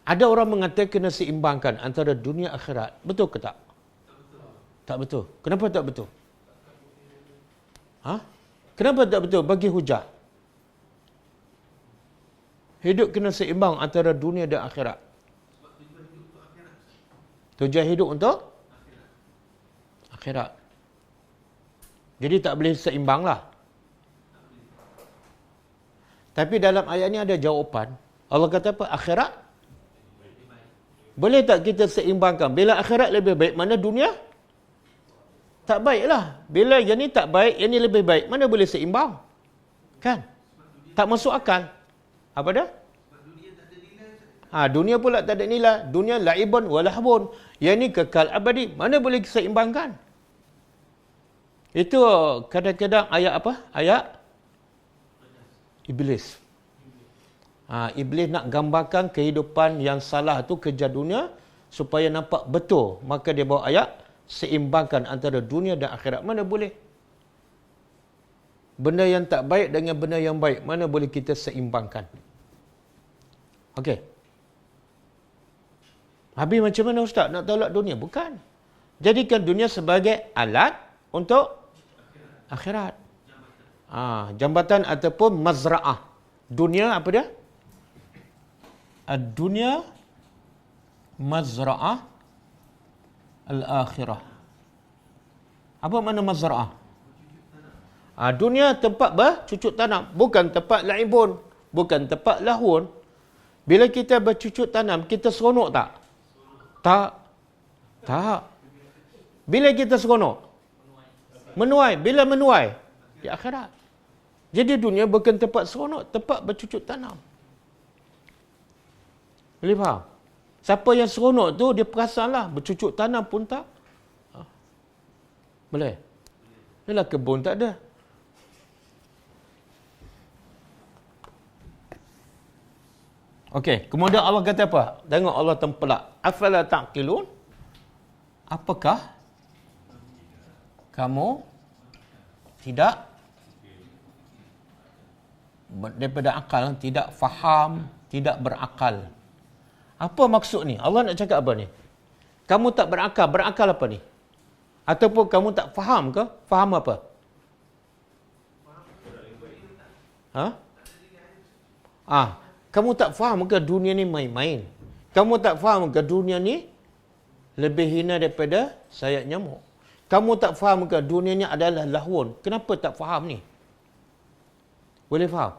Ada orang mengatakan kena seimbangkan antara dunia akhirat. Betul ke tak? Tak betul. Kenapa tak betul? Kenapa tak betul? Bagi hujah. Hidup kena seimbang antara dunia dan akhirat. Tujuan hidup untuk akhirat. Jadi tak boleh seimbang lah. Tapi dalam ayat ni ada jawapan. Allah kata apa? Akhirat? Boleh tak kita seimbangkan? Bila akhirat lebih baik, mana dunia? Tak baiklah. Bila yang ni tak baik, yang ni lebih baik. Mana boleh seimbang? Kan? Tak masuk akal. Apa dah? Dunia pula tak ada nilai. Dunia laibun walahbun. Yang ni kekal abadi. Mana boleh seimbangkan? Itu kadang-kadang ayat apa? Ayat Iblis. Iblis nak gambarkan kehidupan yang salah tu kerja dunia supaya nampak betul. Maka dia bawa ayat seimbangkan antara dunia dan akhirat. Mana boleh? Benda yang tak baik dengan benda yang baik, mana boleh kita seimbangkan? Okey. Habis macam mana Ustaz nak tolak dunia? Bukan. Jadikan dunia sebagai alat untuk akhirat. Jambatan ataupun mazra'ah. Dunia apa dia? Dunia mazra'ah al-akhirah. Apa makna mazra'ah? Dunia tempat bercucuk tanam. Bukan tempat laibun. Bukan tempat lahun. Bila kita bercucuk tanam, kita seronok tak? Tak. Bila kita seronok? Menuai. Bila menuai? Di akhirat. Jadi dunia bukan tempat seronok. Tempat bercucuk tanam. Boleh faham? Siapa yang seronok tu, dia perasanlah. Bercucuk tanam pun tak. Boleh? Yalah kebun tak ada. Okey, kemudian Allah kata apa? Tengok Allah tempelak. Afala ta'qilun? Apakah kamu tidak daripada akal, tidak faham, tidak berakal? Apa maksud ni? Allah nak cakap apa ni? Kamu tak berakal. Berakal apa ni? Ataupun kamu tak faham ke? Faham apa? Kamu tak faham ke dunia ni main-main? Kamu tak faham ke dunia ni lebih hina daripada sayap nyamuk? Kamu tak faham ke dunia ni adalah lahun? Kenapa tak faham ni? Boleh faham?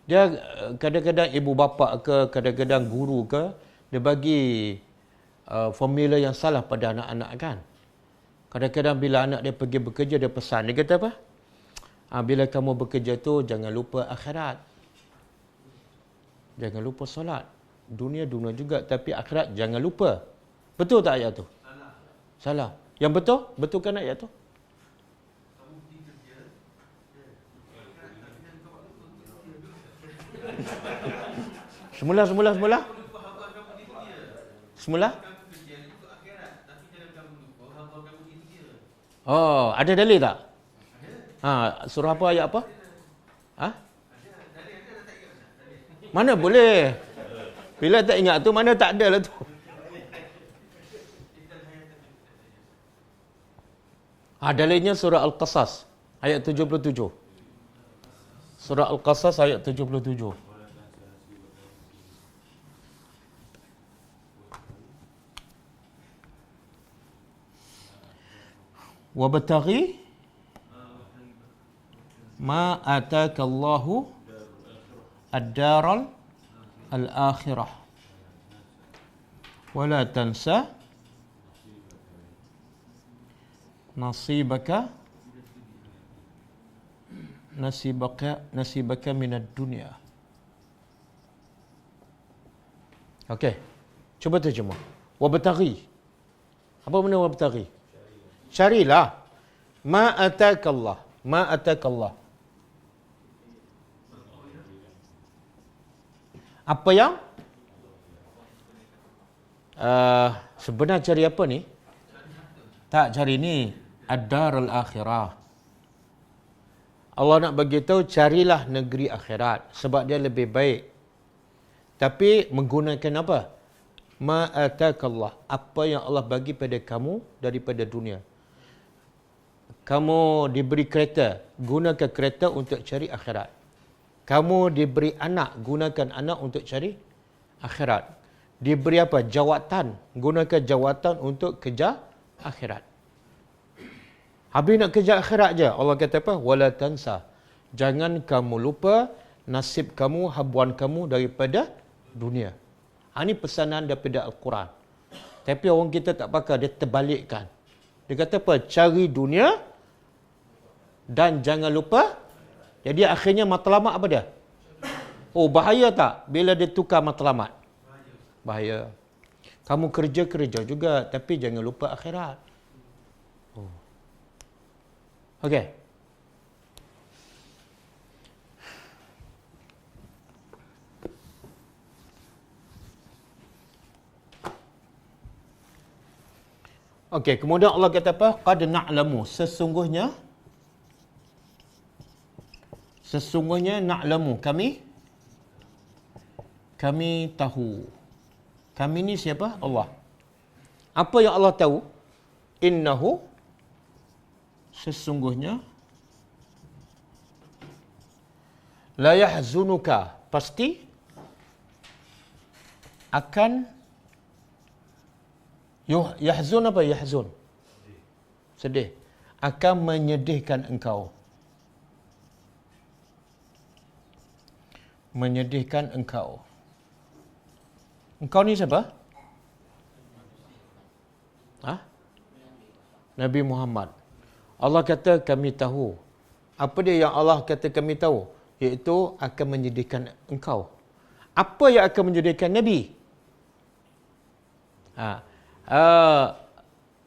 Dia kadang-kadang ibu bapa ke, kadang-kadang guru ke, dia bagi formula yang salah pada anak-anak kan. Kadang-kadang bila anak dia pergi bekerja, dia pesan. Dia kata apa? Bila kamu bekerja tu, jangan lupa akhirat. Jangan lupa solat. Dunia juga, tapi akhirat jangan lupa. Betul tak ayat tu? Salah. Yang betul? Betulkan ayat tu? Semula? Oh, ada dalil tak? Surah apa, ayat apa? Mana boleh? Bila tak ingat tu, mana tak ada lah tu. Dalilnya surah Al-Qasas, ayat 77. Surah Al-Qasas, ayat 77. Wabtaghi ma ataka Allahu ad-daral al-akhirah wala tansa nasibaka minad dunya. Okey. Cuba terjemah. Wabtaghi. Apa makna wabtaghi? Carilah. Ma ataka Allah. Ma ataka Allah. Apa yang sebenarnya cari apa ni? Tak, cari ni ad-darul akhirah. Allah nak bagi tahu carilah negeri akhirat sebab dia lebih baik. Tapi menggunakan apa? Ma atakallah. Apa yang Allah bagi pada kamu daripada dunia. Kamu diberi kereta, gunakan kereta untuk cari akhirat. Kamu diberi anak, gunakan anak untuk cari akhirat. Diberi apa? Jawatan, gunakan jawatan untuk kejar akhirat. Habis nak kejar akhirat je, Allah kata apa? Wala tansa. Jangan kamu lupa nasib kamu, habuan kamu daripada dunia. Ini pesanan daripada Al-Quran. Tapi orang kita tak pakai, dia terbalikkan. Dia kata apa? Cari dunia dan jangan lupa. Jadi akhirnya matlamat apa dia? Oh, bahaya tak bila dia tukar matlamat? Bahaya. Kamu kerja juga, tapi jangan lupa akhirat. Oh. Okey. Okey, kemudian Allah kata apa? Qad na'lamu, sesungguhnya na'lamu, kami tahu. Kami ni siapa? Allah. Apa yang Allah tahu? Innahu, sesungguhnya, la yahzunuka, pasti akan yahzun apa? Yahzun, sedih, akan menyedihkan engkau. Menyedihkan engkau. Engkau ni siapa? Nabi Muhammad. Allah kata kami tahu. Apa dia yang Allah kata kami tahu? Iaitu akan menyedihkan engkau. Apa yang akan menyedihkan Nabi?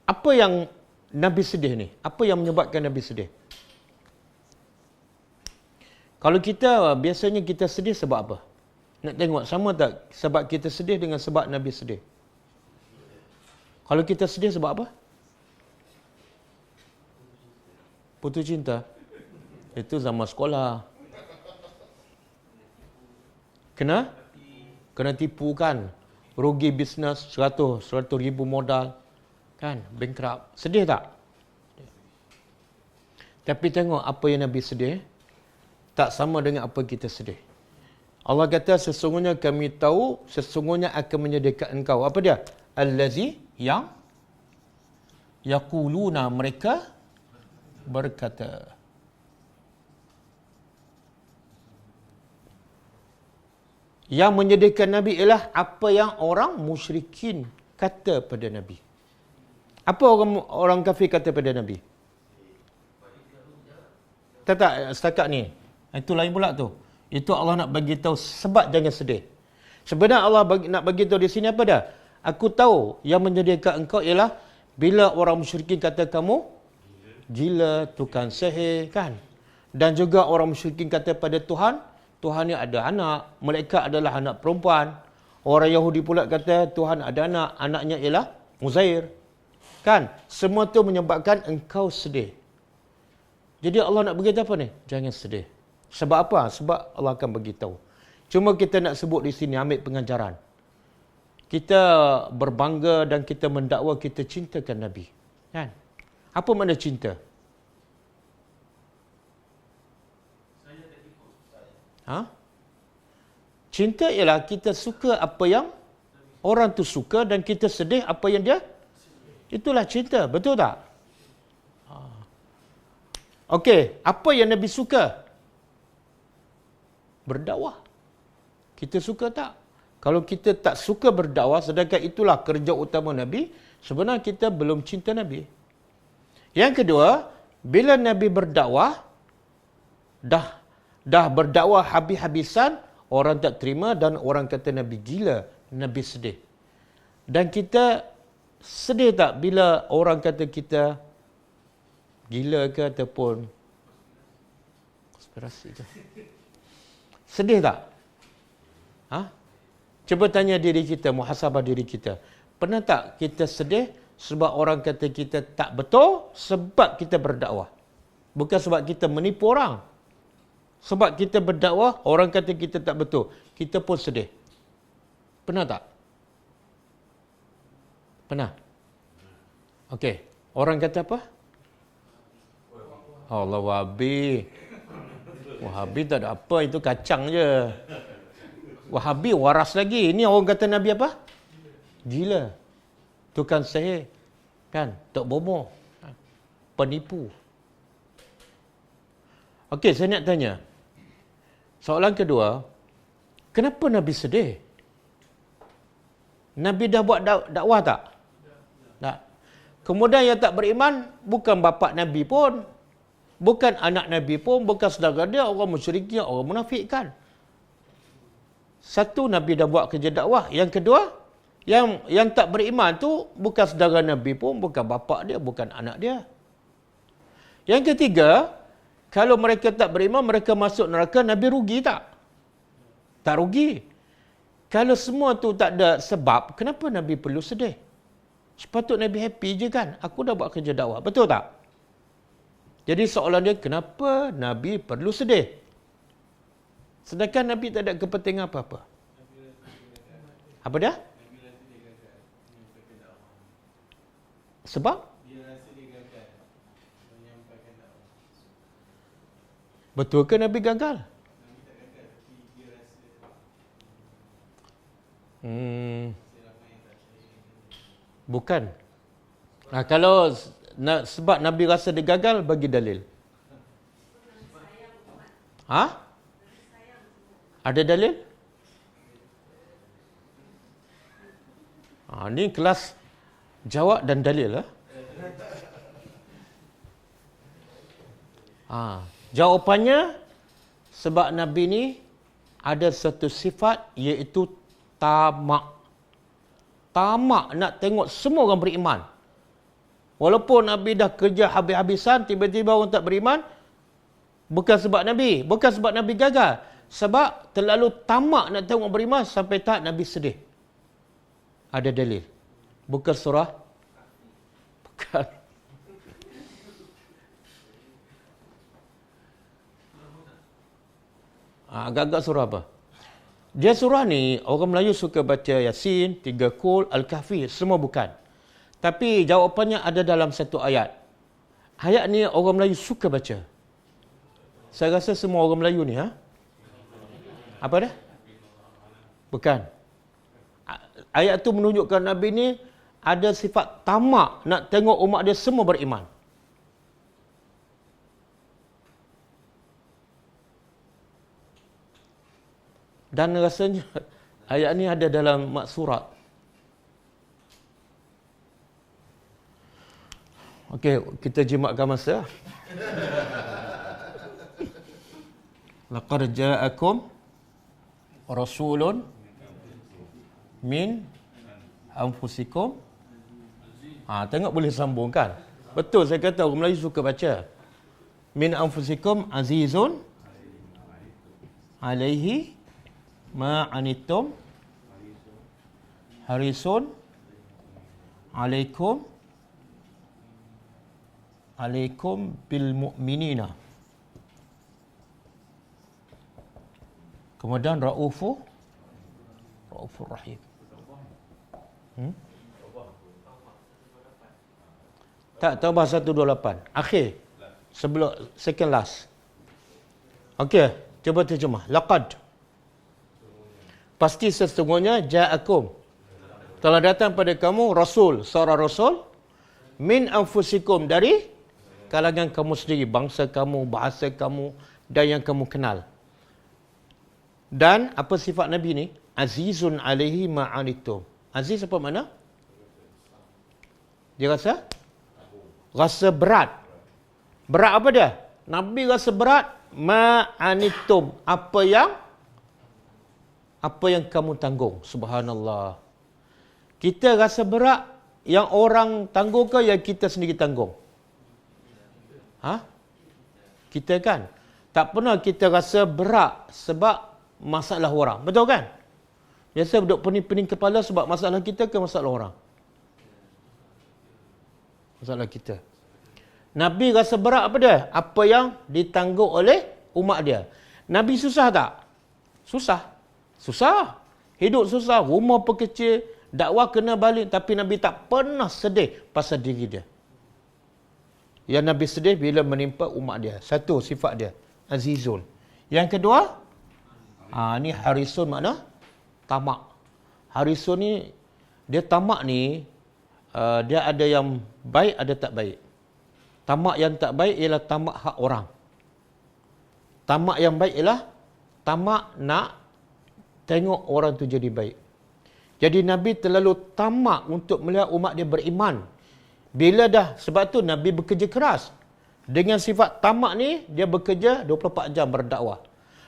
Apa yang Nabi sedih ni? Apa yang menyebabkan Nabi sedih? Kalau kita, biasanya kita sedih sebab apa? Nak tengok sama tak sebab kita sedih dengan sebab Nabi sedih? Kalau kita sedih sebab apa? Putus cinta. Itu zaman sekolah. Kena tipu kan? Rugi bisnes 100 ribu modal. Kan? Bankrupt. Sedih tak? Tapi tengok apa yang Nabi sedih. Tak sama dengan apa kita sedih. Allah kata sesungguhnya kami tahu, sesungguhnya akan menyedihkan engkau. Apa dia? Allazi, yang yaquluna, mereka berkata. Yang menyedihkan Nabi ialah apa yang orang musyrikin kata pada Nabi. Apa orang kafir kata pada Nabi? Tak, setakat ni. Itu lain pula tu. Itu Allah nak bagi tahu sebab jangan sedih. Sebenarnya Allah nak bagi tahu di sini apa dah? Aku tahu yang menyedihkan engkau ialah bila orang musyrikin kata kamu gila, tukang sihir, kan? Dan juga orang musyrikin kata pada Tuhan, Tuhan ni ada anak, malaikat adalah anak perempuan. Orang Yahudi pula kata Tuhan ada anak, anaknya ialah Uzair. Kan? Semua tu menyebabkan engkau sedih. Jadi Allah nak beritahu apa ni? Jangan sedih. Sebab apa? Sebab Allah akan beritahu. Cuma kita nak sebut di sini, ambil pengajaran. Kita berbangga dan kita mendakwa kita cintakan Nabi. Kan? Apa makna cinta? Cinta ialah kita suka apa yang orang tu suka dan kita sedih apa yang dia. Itulah cinta. Betul tak? Okey, apa yang Nabi suka? Berdakwah. Kita suka tak? Kalau kita tak suka berdakwah, sedangkan itulah kerja utama Nabi, sebenarnya kita belum cinta Nabi. Yang kedua, bila Nabi berdakwah, dah berdakwah habis-habisan, orang tak terima dan orang kata Nabi gila, Nabi sedih. Dan kita sedih tak bila orang kata kita gila ke ataupun konspirasi ke? Sedih tak? Cuba tanya diri kita, muhasabah diri kita. Pernah tak kita sedih sebab orang kata kita tak betul sebab kita berdakwah? Bukan sebab kita menipu orang. Sebab kita berdakwah, orang kata kita tak betul. Kita pun sedih. Pernah tak? Pernah? Okey. Orang kata apa? Allah Wahabi. Wahabi tak ada apa, itu kacang je. Wahabi waras lagi. Ini orang kata Nabi apa? Gila. Tukang sihir. Kan? Tok bomo. Penipu. Okey, saya nak tanya. Soalan kedua, kenapa Nabi sedih? Nabi dah buat dakwah tak? Tak. Kemudian yang tak beriman, bukan bapa Nabi pun, bukan anak Nabi pun, bukan saudara dia, orang musyrikin, orang munafik kan. Satu, Nabi dah buat kerja dakwah. Yang kedua, yang tak beriman tu bukan saudara Nabi pun, bukan bapa dia, bukan anak dia. Yang ketiga, kalau mereka tak beriman, mereka masuk neraka, Nabi rugi tak? Tak rugi. Kalau semua tu tak ada sebab, kenapa Nabi perlu sedih? Sepatutnya Nabi happy je kan? Aku dah buat kerja dakwah. Betul tak? Jadi soalan dia, kenapa Nabi perlu sedih? Sedangkan Nabi tak ada kepentingan apa-apa. Apa dia? Sebab? Betul ke Nabi gagal? Bukan. Nah, kalau sebab Nabi rasa dia gagal, bagi dalil. Ada dalil? Ini kelas jawab dan dalil. Jawapannya, sebab Nabi ni ada satu sifat, iaitu tamak. Tamak nak tengok semua orang beriman. Walaupun Nabi dah kerja habis-habisan, tiba-tiba orang tak beriman, bukan sebab Nabi, bukan sebab Nabi gagal. Sebab terlalu tamak nak tengok beriman sampai tak Nabi sedih. Ada dalil. Bukan surah. Bukan. Agak-agak surah apa? Dia surah ni, orang Melayu suka baca Yasin, 3 Qul, Al-Kahfi. Semua bukan. Tapi jawapannya ada dalam satu ayat. Ayat ni orang Melayu suka baca. Saya rasa semua orang Melayu ni, apa dah? Bukan. Ayat tu menunjukkan Nabi ni ada sifat tamak nak tengok umat dia semua beriman. Dan rasanya ayat ni ada dalam mak surat. Okey, kita jimatkan masa. Laqad ja'akum rasulun min anfusikum. Tengok boleh sambung kan? Betul saya kata orang Melayu suka baca. Min anfusikum azizun alaihi ma anittum harisun alaikum bil mu'minina. Kemudian Raufur Rahim. Tak, Taubah 128. Akhir. Sebelum second last. Okey, cuba terjemah. Laqad. Pasti sesungguhnya ja'akum. Telah datang pada kamu rasul, seorang rasul min anfusikum, dari kalangan kamu sendiri, bangsa kamu, bahasa kamu dan yang kamu kenal. Dan apa sifat Nabi ni? Azizun alaihi ma'anitum. Aziz apa makna? Dia rasa berat. Berat apa dia? Nabi rasa berat ma'anitum. Apa yang kamu tanggung. Subhanallah. Kita rasa berat, yang orang tanggung ke yang kita sendiri tanggung? Kita kan? Tak pernah kita rasa berat sebab masalah orang. Betul kan? Biasa duduk pening-pening kepala sebab masalah kita ke masalah orang? Masalah kita. Nabi rasa berat apa dia? Apa yang ditanggung oleh umat dia. Nabi susah tak? Susah. Hidup susah, rumah pekecil, dakwah kena balik, tapi Nabi tak pernah sedih pasal diri dia. Yang Nabi sedih bila menimpa umat dia. Satu sifat dia, azizun. Yang kedua, ni harisun makna tamak. Harisun ni, dia tamak ni, dia ada yang baik, ada tak baik. Tamak yang tak baik ialah tamak hak orang. Tamak yang baik ialah tamak nak tengok orang tu jadi baik. Jadi Nabi terlalu tamak untuk melihat umat dia beriman. Bila dah, sebab tu Nabi bekerja keras. Dengan sifat tamak ni, dia bekerja 24 jam berdakwah.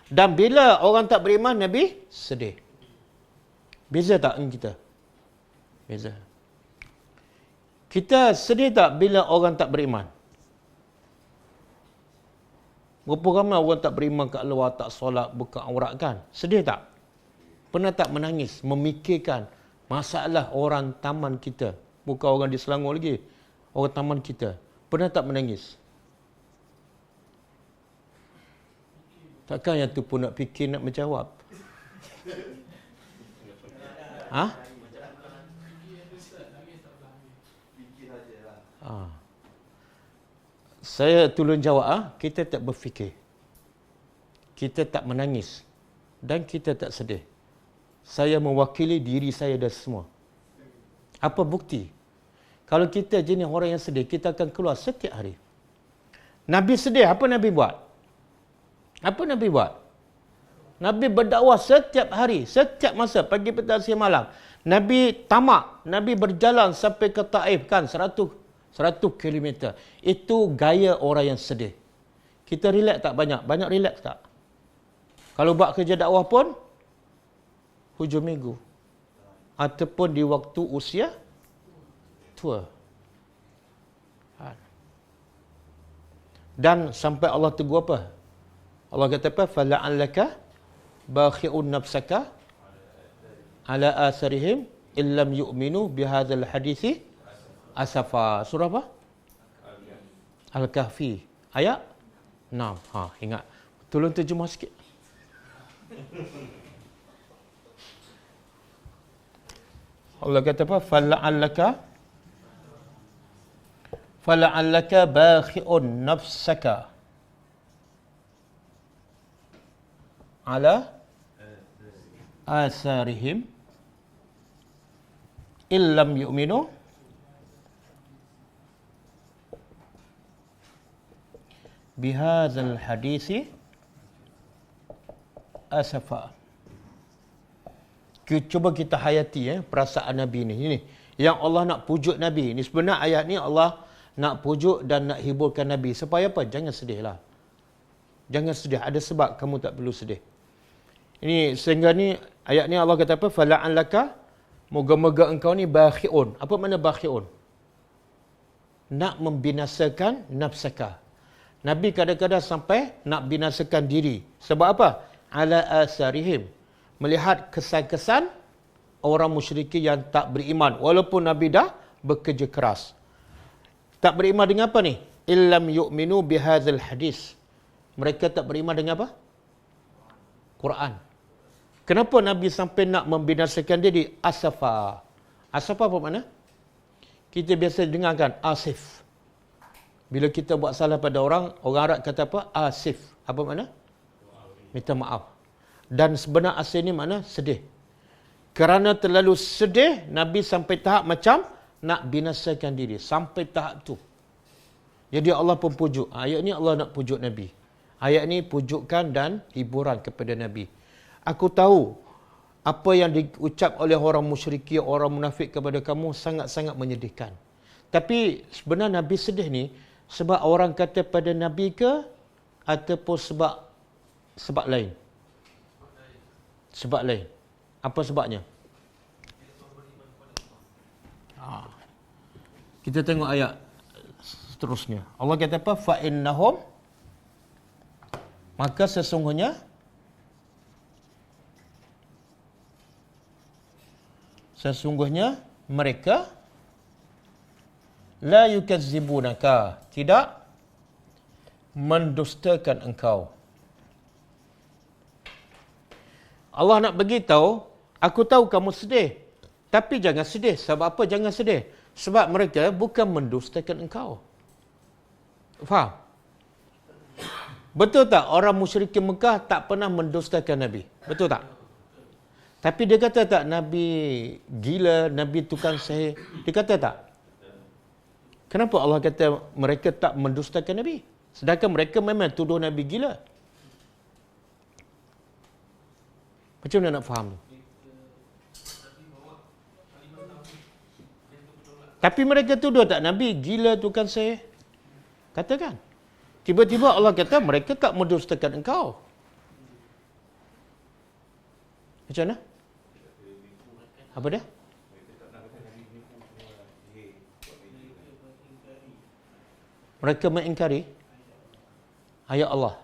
Dan bila orang tak beriman, Nabi sedih. Beza tak dengan kita? Beza. Kita sedih tak bila orang tak beriman? Berapa ramai orang tak beriman kat luar, tak solat, buka aurat kan? Sedih tak? Pernah tak menangis, memikirkan masalah orang taman kita? Bukan orang di Selangor lagi. Orang taman kita. Pernah tak menangis? Takkan yang tu pun nak fikir, nak menjawab? Saya tolong jawab, kita tak berfikir. Kita tak menangis. Dan kita tak sedih. Saya mewakili diri saya dan semua. Apa bukti? Kalau kita jenis orang yang sedih, kita akan keluar setiap hari. Nabi sedih, apa Nabi buat? Nabi berdakwah setiap hari, setiap masa, pagi, petang, siang, malam. Nabi tamak, Nabi berjalan sampai ke Taif kan, 100 km. Itu gaya orang yang sedih. Kita relax tak banyak? Banyak relax tak? Kalau buat kerja dakwah pun, hujung minggu. Ataupun di waktu usia tua. Dan sampai Allah tegur apa? Allah kata apa? فَلَعَلَّكَ بَاخِعُ نَفْسَكَ عَلَىٰ آثَرِهِمْ إِلَّمْ يُؤْمِنُوا بِهَذَا الْحَدِيثِ أَسَفًا. Surah apa? Al-Kahfi. Ayat 6. Ingat. Tolong terjemah sikit. Allah kata apa? فَلَعَلَّكَ بَاخِعٌ نَفْسَكَ عَلَى آثَارِهِمْ إِنْ لَمْ يُؤْمِنُوا بِهَذَا الْحَدِيثِ أَسَفًا. Cuba kita hayati perasaan Nabi ni. Ini yang Allah nak pujuk Nabi. Ini sebenarnya ayat ni Allah nak pujuk dan nak hiburkan Nabi. Supaya apa? Jangan sedihlah. Jangan sedih. Ada sebab kamu tak perlu sedih. Ini sehingga ni ayat ni Allah kata apa? Fala'allaka, moga-moga engkau ni bakhi'un. Apa makna bakhi'un? Nak membinasakan nafsaka. Nabi kadang-kadang sampai nak binasakan diri. Sebab apa? Ala asarihim. Melihat kesan-kesan orang musyriki yang tak beriman. Walaupun Nabi dah bekerja keras. Tak beriman dengan apa ni? Illam yu'minu bihadzal hadis. Mereka tak beriman dengan apa? Quran. Kenapa Nabi sampai nak membinasakan diri? Asafa. Asafa apa makna? Kita biasa dengarkan asif. Bila kita buat salah pada orang Arab kata apa? Asif. Apa makna? Minta maaf. Dan sebenar asal ni makna sedih. Kerana terlalu sedih, Nabi sampai tahap macam nak binasakan diri. Sampai tahap tu. Jadi Allah pun pujuk. Ayat ni Allah nak pujuk Nabi. Ayat ni pujukan dan hiburan kepada Nabi. Aku tahu apa yang diucap oleh orang musyrikin, orang munafik kepada kamu sangat-sangat menyedihkan. Tapi sebenarnya Nabi sedih ni sebab orang kata pada Nabi ke ataupun sebab lain? Sebab lain. Apa sebabnya? Kita tengok ayat seterusnya. Allah kata apa? Fa innahum, maka sesungguhnya mereka la yukazzibunaka, tidak mendustakan engkau. Allah nak beritahu, aku tahu kamu sedih, tapi jangan sedih. Sebab apa jangan sedih? Sebab mereka bukan mendustakan engkau. Faham? Betul tak orang musyrikin Mekah tak pernah mendustakan Nabi? Betul tak? Tapi dia kata tak Nabi gila, Nabi tukang sihir? Dia kata tak? Kenapa Allah kata mereka tak mendustakan Nabi? Sedangkan mereka memang tuduh Nabi gila. Macam mana nak faham? Tapi mereka tuduh tak Nabi gila, tukang sihir? Katakan. Tiba-tiba Allah kata mereka tak mendustakan engkau. Macam mana? Apa dia? Mereka mengingkari ayat Allah.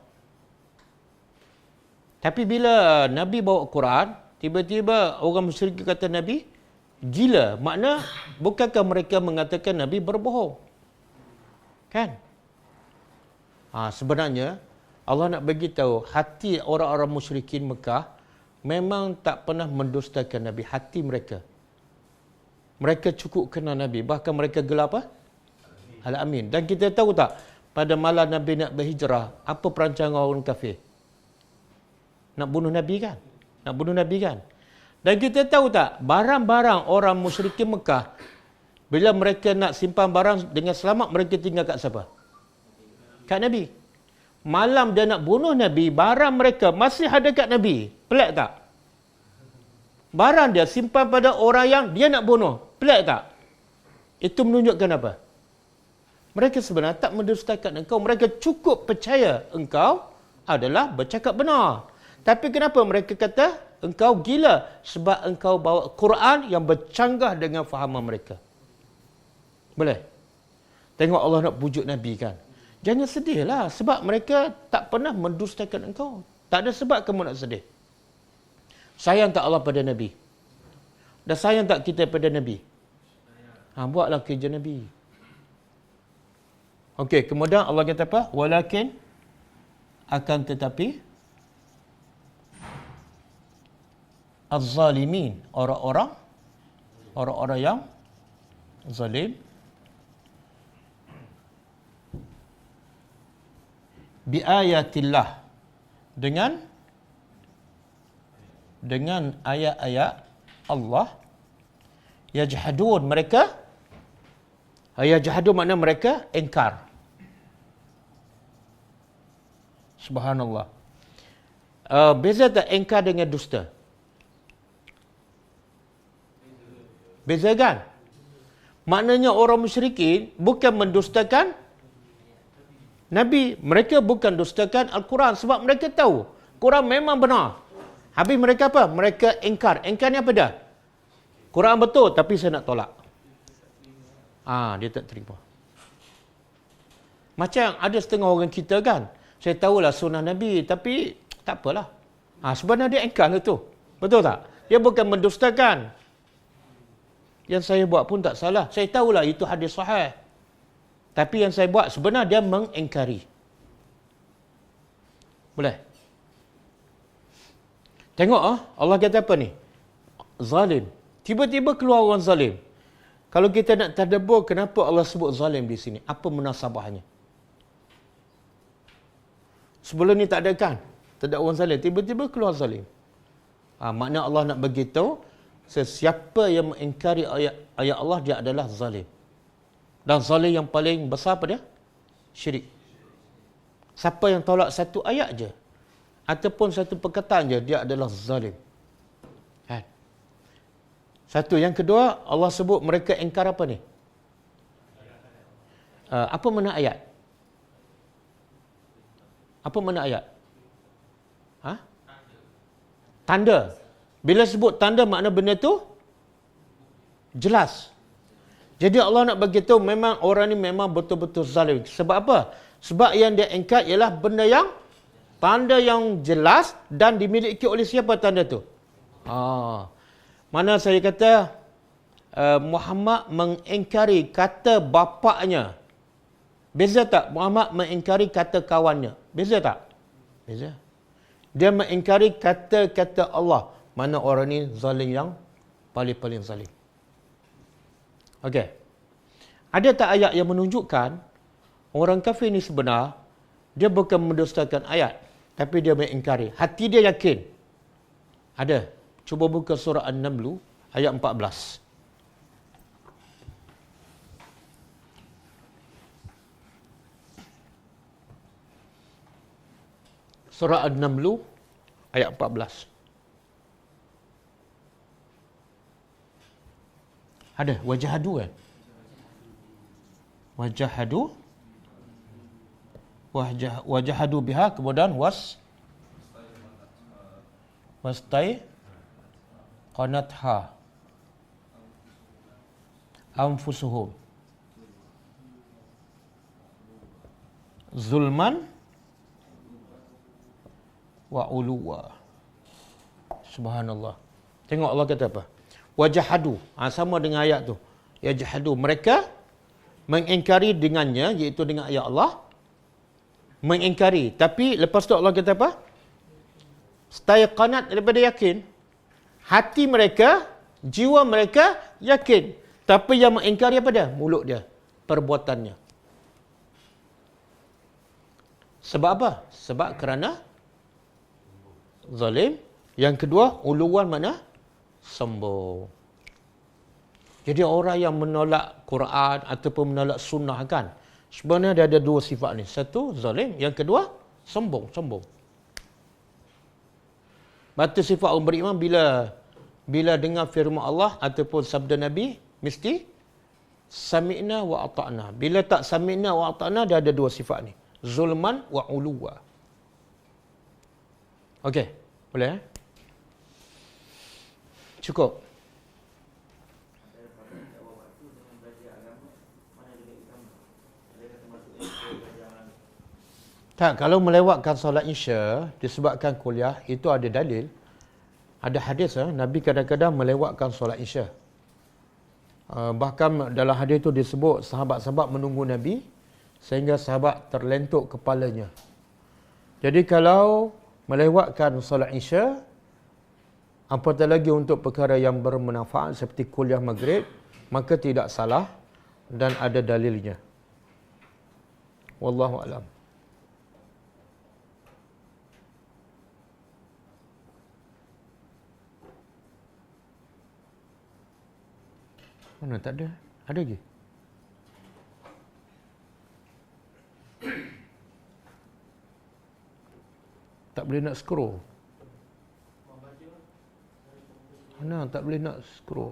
Tapi bila Nabi bawa Quran, tiba-tiba orang musyrik kata Nabi gila. Makna bukankah mereka mengatakan Nabi berbohong? Kan? Sebenarnya Allah nak bagi tahu hati orang-orang musyrikin Mekah memang tak pernah mendustakan Nabi. Hati mereka. Mereka cukup kenal Nabi. Bahkan mereka gelar apa? Al-Amin. Dan kita tahu tak, pada malam Nabi nak berhijrah, apa perancangan orang kafir? Nak bunuh Nabi kan? Nak bunuh Nabi kan? Dan kita tahu tak, barang-barang orang musyrikin Mekah, bila mereka nak simpan barang dengan selamat, mereka tinggal kat siapa? Kat Nabi. Malam dia nak bunuh Nabi, barang mereka masih ada kat Nabi. Pelik tak? Barang dia simpan pada orang yang dia nak bunuh. Pelik tak? Itu menunjukkan apa? Mereka sebenarnya tak mendustakan engkau. Mereka cukup percaya engkau adalah bercakap benar. Tapi kenapa mereka kata engkau gila? Sebab engkau bawa Quran yang bercanggah dengan fahaman mereka. Boleh? Tengok Allah nak pujuk Nabi kan? Jangan sedihlah sebab mereka tak pernah mendustakan engkau. Tak ada sebab kamu nak sedih. Sayang tak Allah pada Nabi? Dan sayang tak kita pada Nabi? Buatlah kerja Nabi. Okey, kemudian Allah kata apa? Walakin, akan tetapi, az-zalimin, orang-orang yang zalim, bi ayatillah, dengan ayat-ayat Allah, yajhadun, mereka yajhadun makna mereka ingkar. Subhanallah. Beza tak ingkar dengan dusta? Beza kan? Maknanya orang musyrikin bukan mendustakan Nabi. Mereka bukan dustakan Al-Quran sebab mereka tahu Quran memang benar. Habis mereka apa? Mereka ingkar. Ingkar ni apa dah? Quran betul tapi saya nak tolak. Dia tak terima. Macam ada setengah orang kita kan, saya tahulah sunnah Nabi tapi tak apalah. Sebenarnya dia ingkar lah tu. Betul tak? Dia bukan mendustakan. Yang saya buat pun tak salah. Saya tahulah itu hadis sahih. Tapi yang saya buat sebenarnya dia mengingkari. Boleh? Tengok Allah kata apa ni? Zalim. Tiba-tiba keluar orang zalim. Kalau kita nak tadabbur kenapa Allah sebut zalim di sini? Apa munasabahnya? Sebelum ni tak ada kan? Tak ada orang zalim. Tiba-tiba keluar zalim. Makna Allah nak beritahu sesiapa yang mengingkari ayat Allah dia adalah zalim. Dan zalim yang paling besar apa dia? syirik. Siapa yang tolak satu ayat je ataupun satu perkataan je, dia adalah zalim. Kan? Satu. Yang kedua, Allah sebut mereka ingkar apa ni? Apa makna ayat? Apa makna ayat? Tanda. Bila sebut tanda, makna benda tu jelas. Jadi Allah nak bagi tahu memang orang ni memang betul-betul zalim. Sebab apa? Sebab yang dia ingkar ialah benda yang tanda yang jelas dan dimiliki oleh siapa tanda tu? Mana saya kata Muhammad mengingkari kata bapaknya. Beza tak? Muhammad mengingkari kata kawannya. Beza tak? Beza. Dia mengingkari kata-kata Allah. Mana orang ni zalim yang paling-paling zalim. Okey. Ada tak ayat yang menunjukkan orang kafir ni sebenar, dia bukan mendustakan ayat, tapi dia mengingkari. Hati dia yakin. Ada. Cuba buka surah An-Naml ayat 14. Surah An-Naml ayat 14. Ada wajahadu kan? Wajahadu biha, kemudian wastai qanatha anfusuhum zulman wa uluwa. Subhanallah. Tengok Allah kata apa? Wajahadu. Sama dengan ayat tu. Yajhadu. Mereka mengingkari dengannya, iaitu dengan ayat Allah. Mengingkari. Tapi lepas tu Allah kata apa? Staiqanat, daripada yakin. Hati mereka, jiwa mereka yakin. Tapi yang mengingkari apa dia? Mulut dia. Perbuatannya. Sebab apa? Sebab kerana zalim. Yang kedua, uluan mana? Sombong. Jadi orang yang menolak Quran ataupun menolak sunnah kan, sebenarnya dia ada dua sifat ni. Satu, zalim. Yang kedua, sombong. Batu sifat orang beriman bila dengar firman Allah ataupun sabda Nabi, mesti sami'na wa ata'na. Bila tak sami'na wa ata'na, dia ada dua sifat ni. Zulman wa uluwa. Okey, boleh? Cukup. Tak, kalau melewatkan solat Isya disebabkan kuliah, itu ada dalil. Ada hadis, Nabi kadang-kadang melewatkan solat Isya. Bahkan dalam hadis itu disebut sahabat-sahabat menunggu Nabi sehingga sahabat terlentuk kepalanya. Jadi kalau melewatkan solat Isya, apatah lagi untuk perkara yang bermanfaat seperti kuliah maghrib, maka tidak salah dan ada dalilnya. Wallahu a'lam. Mana tak ada? Ada lagi? Tak boleh nak scroll. Mana tak boleh nak scroll.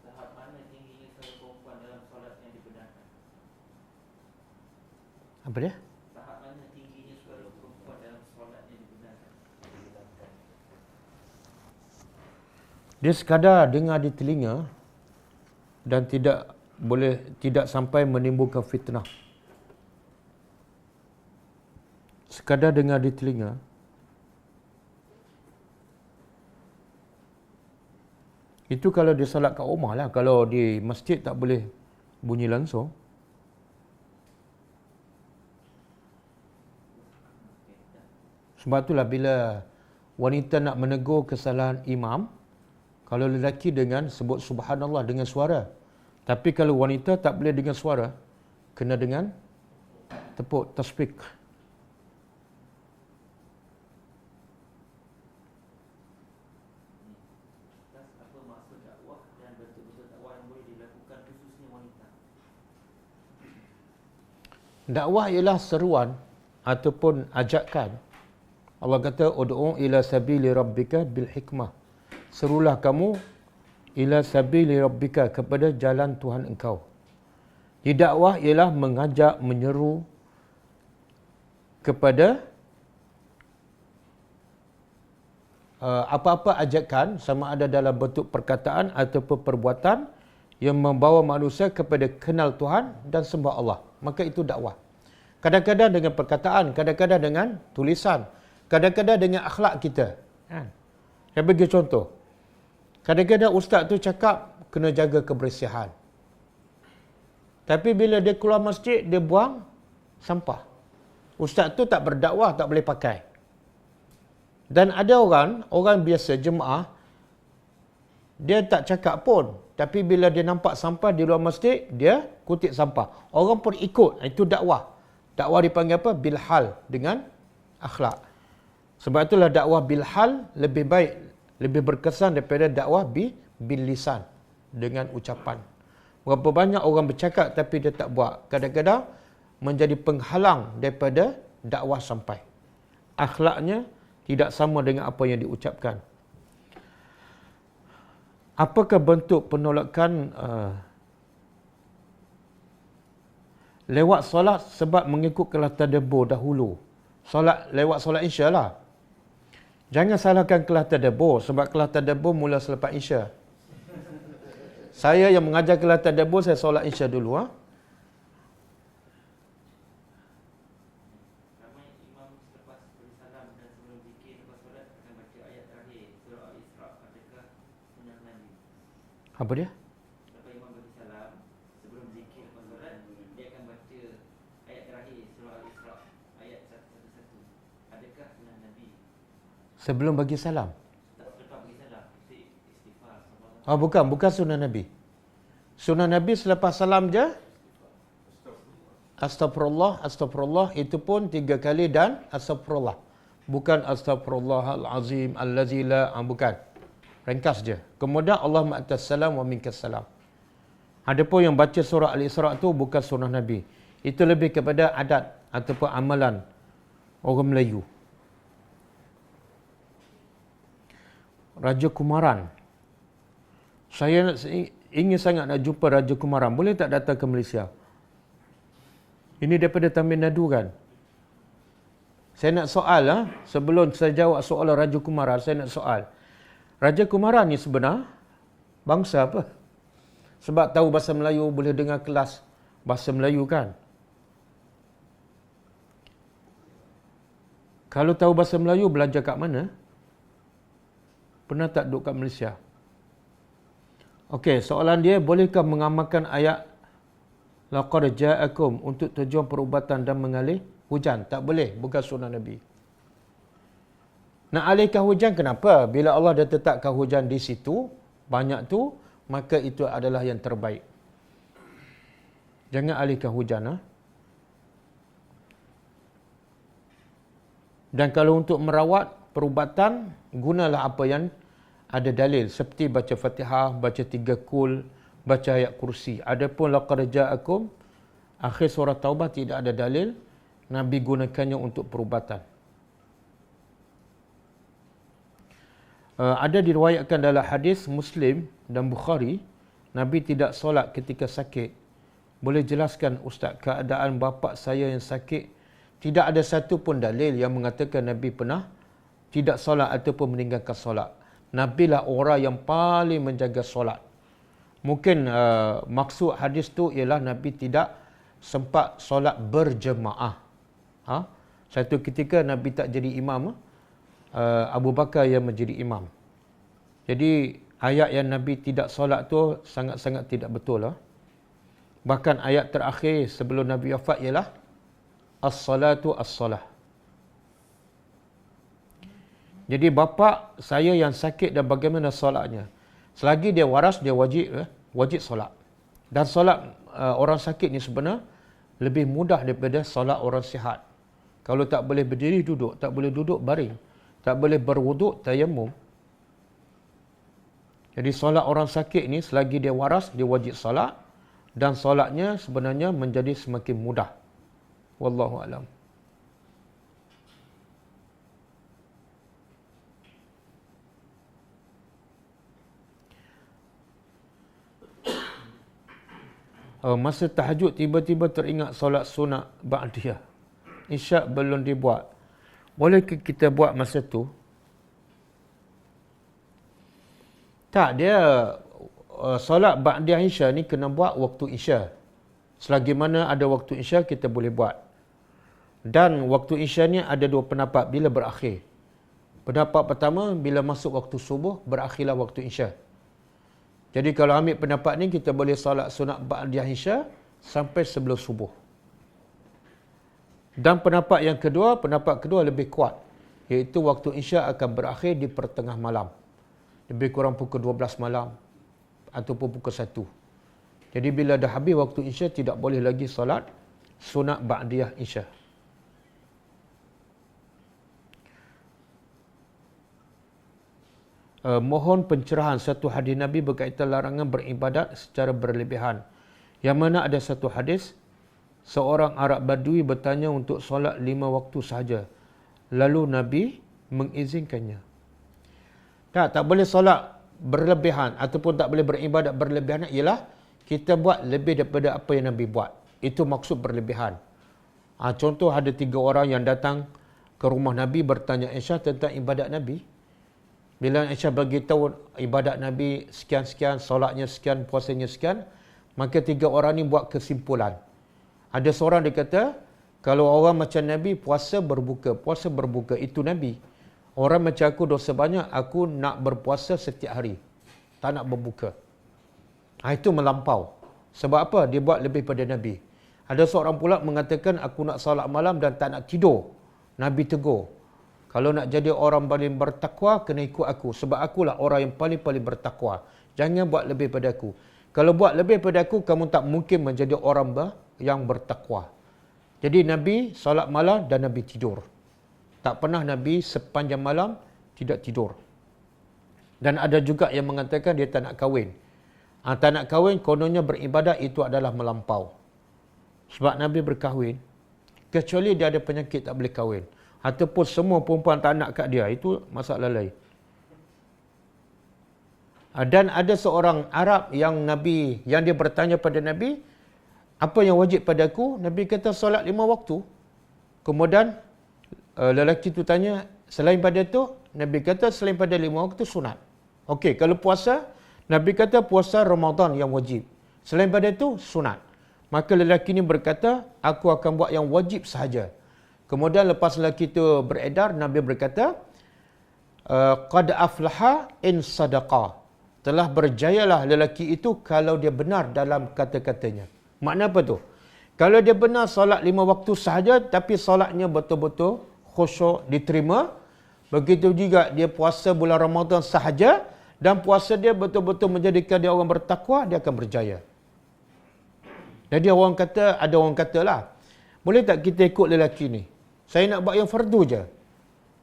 Tahap mana tingginya suara perempuan dalam solat yang dibenarkan? Apa dia? Tahap mana tingginya suara perempuan dalam solat yang dibenarkan? Dia sekadar dengar di telinga dan tidak sampai menimbulkan fitnah. Sekadar dengar di telinga. Itu kalau dia salat kat rumah lah. Kalau di masjid tak boleh bunyi langsung. Sebab itulah bila wanita nak menegur kesalahan imam, kalau lelaki dengan sebut subhanallah dengan suara. Tapi kalau wanita tak boleh dengan suara, kena dengan tepuk tasbih. Dakwah ialah seruan ataupun ajakan. Allah kata, ud'u ila sabili rabbika bil hikmah. Serulah kamu ila sabili rabbika, kepada jalan Tuhan engkau. Di dakwah ialah mengajak, menyeru kepada apa-apa ajakan, sama ada dalam bentuk perkataan ataupun perbuatan yang membawa manusia kepada kenal Tuhan dan sembah Allah. Maka itu dakwah. Kadang-kadang dengan perkataan, kadang-kadang dengan tulisan, kadang-kadang dengan akhlak kita. Saya bagi contoh. Kadang-kadang ustaz tu cakap kena jaga kebersihan. Tapi bila dia keluar masjid, dia buang sampah. Ustaz tu tak berdakwah, tak boleh pakai. Dan ada orang biasa, jemaah, dia tak cakap pun. Tapi bila dia nampak sampah di luar masjid, dia kutip sampah. Orang pun ikut. Itu dakwah. Dakwah dipanggil apa? Bilhal, dengan akhlak. Sebab itulah dakwah bilhal lebih baik, lebih berkesan daripada dakwah bil lisan, dengan ucapan. Berapa banyak orang bercakap tapi dia tak buat. Kadang-kadang menjadi penghalang daripada dakwah sampai. Akhlaknya tidak sama dengan apa yang diucapkan. Apakah bentuk penolakan lewat solat sebab mengikut kelas tadabbur dahulu? Lewat solat Isya lah. Jangan salahkan kelas tadabbur, sebab kelas tadabbur mula selepas Isya. Saya yang mengajar kelas tadabbur, saya solat Isya dulu. Ramai imam selepas bersalam dan sebelum zikir lepas solat akan baca ayat terakhir surah Al-Isra. Adakah sunnah Nabi? Apa dia? Lepas imam bersalam, sebelum zikir lepas solat, dia akan baca ayat terakhir surah Al-Isra, ayat 111. Adakah sunnah Nabi? Sebelum bagi salam. Lepas bagi salam, istighfar. Bukan sunnah Nabi. Sunnah Nabi selepas salam je, astagfirullah, astagfirullah, itu pun 3 kali dan astagfirullah. Bukan astagfirullahalazim allazi la, bukan. Ringkas je. Kemudian Allahumma antas salam wa minkas salam. Adapun yang baca surah Al-Isra tu bukan sunnah Nabi. Itu lebih kepada adat ataupun amalan orang Melayu. Raja Kumaran. Saya ingin sangat nak jumpa Raja Kumaran. Boleh tak datang ke Malaysia? Ini daripada Tamil Nadu kan? Saya nak soal, sebelum saya jawab soalan Raja Kumaran, saya nak soal. Raja Kumaran ni sebenar bangsa apa? Sebab tahu bahasa Melayu, boleh dengar kelas bahasa Melayu kan? Kalau tahu bahasa Melayu, belajar kat mana? Pernah tak duduk kat Malaysia? Okey, soalan dia, bolehkah mengamalkan ayat laqad ja'akum untuk tujuan perubatan dan mengalih hujan? Tak boleh, bukan sunnah Nabi. Nak alihkan hujan kenapa? Bila Allah dah tetapkan hujan di situ, banyak tu, maka itu adalah yang terbaik. Jangan alihkan hujan. Dan kalau untuk merawat perubatan, gunalah apa yang ada dalil. Seperti baca Fatihah, baca 3 kul, baca ayat kursi. Adapun laqad ja'akum, akhir surah Taubah tidak ada dalil. Nabi gunakannya untuk perubatan. Ada diriwayatkan dalam hadis Muslim dan Bukhari, Nabi tidak solat ketika sakit. Boleh jelaskan Ustaz, keadaan bapa saya yang sakit, tidak ada satu pun dalil yang mengatakan Nabi pernah tidak solat ataupun meninggalkan solat. Nabi lah orang yang paling menjaga solat. Mungkin maksud hadis tu ialah Nabi tidak sempat solat berjemaah. Satu ketika Nabi tak jadi imam, Abu Bakar yang menjadi imam. Jadi ayat yang Nabi tidak solat tu sangat-sangat tidak betul. Bahkan ayat terakhir sebelum Nabi wafat ialah as-salatu as-salah. Jadi bapa saya yang sakit dan bagaimana solatnya? Selagi dia waras, dia wajib solat. Dan solat orang sakit ni sebenarnya lebih mudah daripada solat orang sihat. Kalau tak boleh berdiri, duduk. Tak boleh duduk, baring. Tak boleh berwuduk, tayammum. Jadi solat orang sakit ni selagi dia waras, dia wajib solat. Dan solatnya sebenarnya menjadi semakin mudah. Wallahu alam. Masa tahajud tiba-tiba teringat solat sunat ba'diyah. Isyak belum dibuat. Bolehkah kita buat masa tu? Tak, dia solat ba'diyah isyak ni kena buat waktu isyak. Selagi mana ada waktu isyak kita boleh buat. Dan waktu isyak ni ada dua pendapat bila berakhir. Pendapat pertama, bila masuk waktu subuh, berakhirlah waktu isyak. Jadi kalau ambil pendapat ni, kita boleh solat sunat ba'diyah isyak sampai sebelum subuh. Dan pendapat kedua lebih kuat. Iaitu waktu isyak akan berakhir di pertengah malam. Lebih kurang pukul 12 malam ataupun pukul 1. Jadi bila dah habis waktu isyak, tidak boleh lagi solat sunat ba'diyah isyak. Mohon pencerahan satu hadis Nabi berkaitan larangan beribadat secara berlebihan. Yang mana ada satu hadis, seorang Arab Badui bertanya untuk solat 5 waktu sahaja. Lalu Nabi mengizinkannya. Tak boleh solat berlebihan ataupun tak boleh beribadat berlebihan ialah kita buat lebih daripada apa yang Nabi buat. Itu maksud berlebihan. Contoh ada 3 orang yang datang ke rumah Nabi bertanya Aisyah tentang ibadat Nabi. Bila Aisyah beritahu ibadat Nabi sekian-sekian, solatnya sekian, puasanya sekian, maka 3 orang ni buat kesimpulan. Ada seorang dia kata, kalau orang macam Nabi puasa berbuka, itu Nabi. Orang macam aku dosa banyak, aku nak berpuasa setiap hari. Tak nak berbuka. Itu melampau. Sebab apa? Dia buat lebih pada Nabi. Ada seorang pula mengatakan, aku nak solat malam dan tak nak tidur. Nabi tegur. Kalau nak jadi orang paling bertakwa, kena ikut aku. Sebab akulah orang yang paling-paling bertakwa. Jangan buat lebih pada aku. Kalau buat lebih pada aku, kamu tak mungkin menjadi orang yang bertakwa. Jadi Nabi solat malam dan Nabi tidur. Tak pernah Nabi sepanjang malam tidak tidur. Dan ada juga yang mengatakan dia tak nak kahwin. Tak nak kahwin, kononnya beribadat itu adalah melampau. Sebab Nabi berkahwin, kecuali dia ada penyakit tak boleh kahwin. Ataupun semua perempuan tak nak kat dia, itu masalah lain. Dan ada seorang Arab yang dia bertanya pada Nabi, apa yang wajib pada aku? Nabi kata solat 5 waktu. Kemudian lelaki itu tanya, selain pada itu? Nabi kata selain pada 5 waktu sunat. Okey, kalau puasa, Nabi kata puasa Ramadan yang wajib. Selain pada itu sunat. Maka lelaki ini berkata, aku akan buat yang wajib sahaja. Kemudian lepas lelaki itu beredar, Nabi berkata, qad aflaha in sadaqa. Telah berjayalah lelaki itu kalau dia benar dalam kata-katanya. Makna apa tu? Kalau dia benar solat 5 waktu sahaja, tapi solatnya betul-betul khusyuk, diterima. Begitu juga dia puasa bulan Ramadan sahaja, dan puasa dia betul-betul menjadikan dia orang bertakwa, dia akan berjaya. Jadi ada orang kata lah, boleh tak kita ikut lelaki ni? Saya nak buat yang fardu je.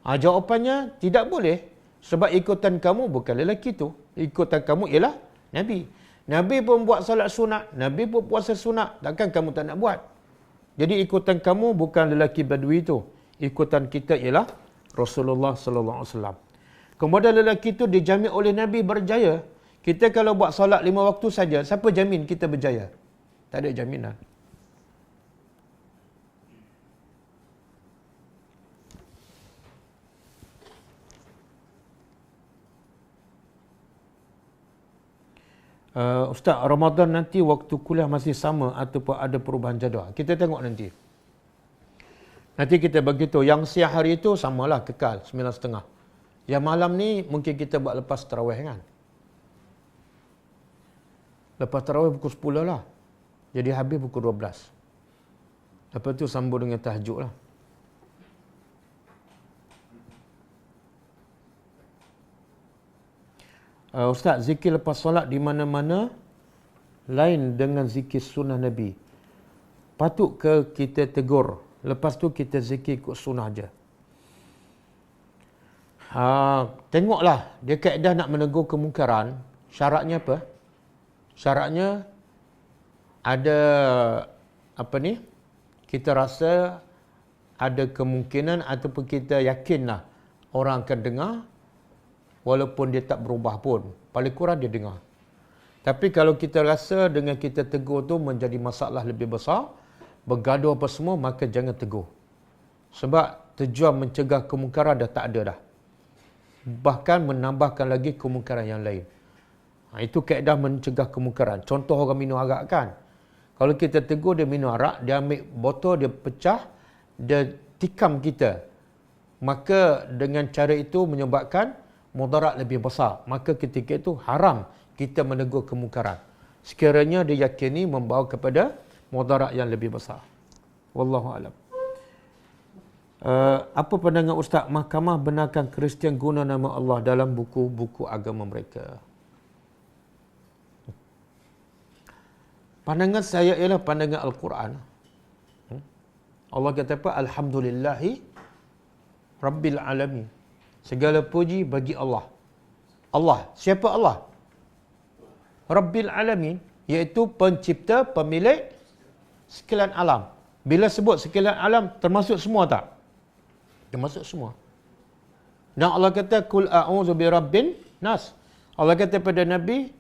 Jawapannya, tidak boleh. Sebab ikutan kamu bukan lelaki tu. Ikutan kamu ialah Nabi. Nabi pun buat salat sunat. Nabi pun puasa sunat. Takkan kamu tak nak buat? Jadi ikutan kamu bukan lelaki Badui tu. Ikutan kita ialah Rasulullah SAW. Kemudian lelaki tu dijamin oleh Nabi berjaya. Kita kalau buat salat 5 waktu saja, siapa jamin kita berjaya? Tak ada jaminan. Ustaz, Ramadan nanti waktu kuliah masih sama ataupun ada perubahan jadual? Kita tengok nanti. Nanti kita beritahu. Yang siang hari itu samalah, kekal 9.30. Yang malam ni mungkin kita buat lepas tarawih kan? Lepas tarawih pukul 10 lah. Jadi habis pukul 12. Lepas tu sambung dengan tahajud lah. Ustaz, zikir lepas solat di mana-mana lain dengan zikir sunnah Nabi. Patut ke kita tegur? Lepas tu kita zikir ikut sunnah je. Tengoklah, dia kaedah nak menegur kemungkaran. Syaratnya apa? Syaratnya ada kita rasa ada kemungkinan ataupun kita yakinlah orang akan dengar walaupun dia tak berubah pun. Paling kurang dia dengar. Tapi kalau kita rasa dengan kita tegur tu menjadi masalah lebih besar, bergaduh apa semua, maka jangan tegur. Sebab tujuan mencegah kemungkaran dah tak ada dah. Bahkan menambahkan lagi kemungkaran yang lain. Itu kaedah mencegah kemungkaran. Contoh orang minum arak kan. Kalau kita tegur dia minum arak, dia ambil botol, dia pecah, dia tikam kita. Maka dengan cara itu menyebabkan mudarat lebih besar. Maka ketika itu haram kita menegur kemungkaran. Sekiranya dia yakini membawa kepada mudarat yang lebih besar. Wallahu a'lam. Apa pandangan Ustaz, mahkamah benarkan Kristian guna nama Allah dalam buku-buku agama mereka? Pandangan saya ialah pandangan Al-Quran. Allah kata apa? Alhamdulillahi Rabbil Alamin. Segala puji bagi Allah. Allah. Siapa Allah? Rabbil Alamin. Iaitu pencipta, pemilik sekalian alam. Bila sebut sekalian alam, termasuk semua tak? Termasuk semua. Dan Allah kata, Kul a'udzu bi rabbin nas. Allah kata pada Nabi,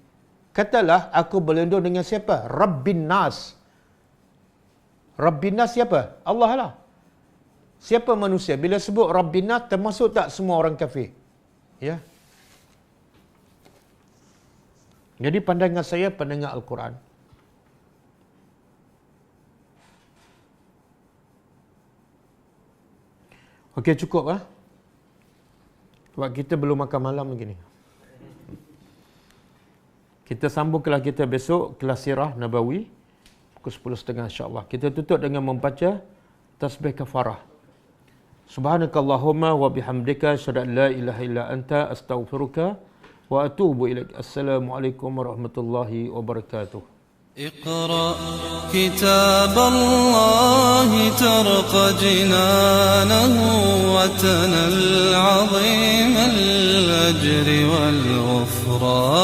katalah aku berlindung dengan siapa? Rabbin nas. Rabbin nas siapa? Allah lah. Siapa manusia? Bila sebut Rabbin nas, termasuk tak semua orang kafir? Ya. Jadi pandangan saya, pandangan Al-Quran. Okey, cukup lah. Sebab kita belum makan malam lagi ni. Kita sambung kelas kita besok, kelas sirah Nabawi, pukul 10.30 insyaAllah. Kita tutup dengan membaca tasbih kafarah. Subhanakallahumma wa bihamdika, asyhadu an la ilaha illa anta, astaghfiruka wa atubu ilaik. Assalamualaikum warahmatullahi wabarakatuh. اقرأ كتاب الله ترق جنانه وتنل عظيم الأجر والغفران.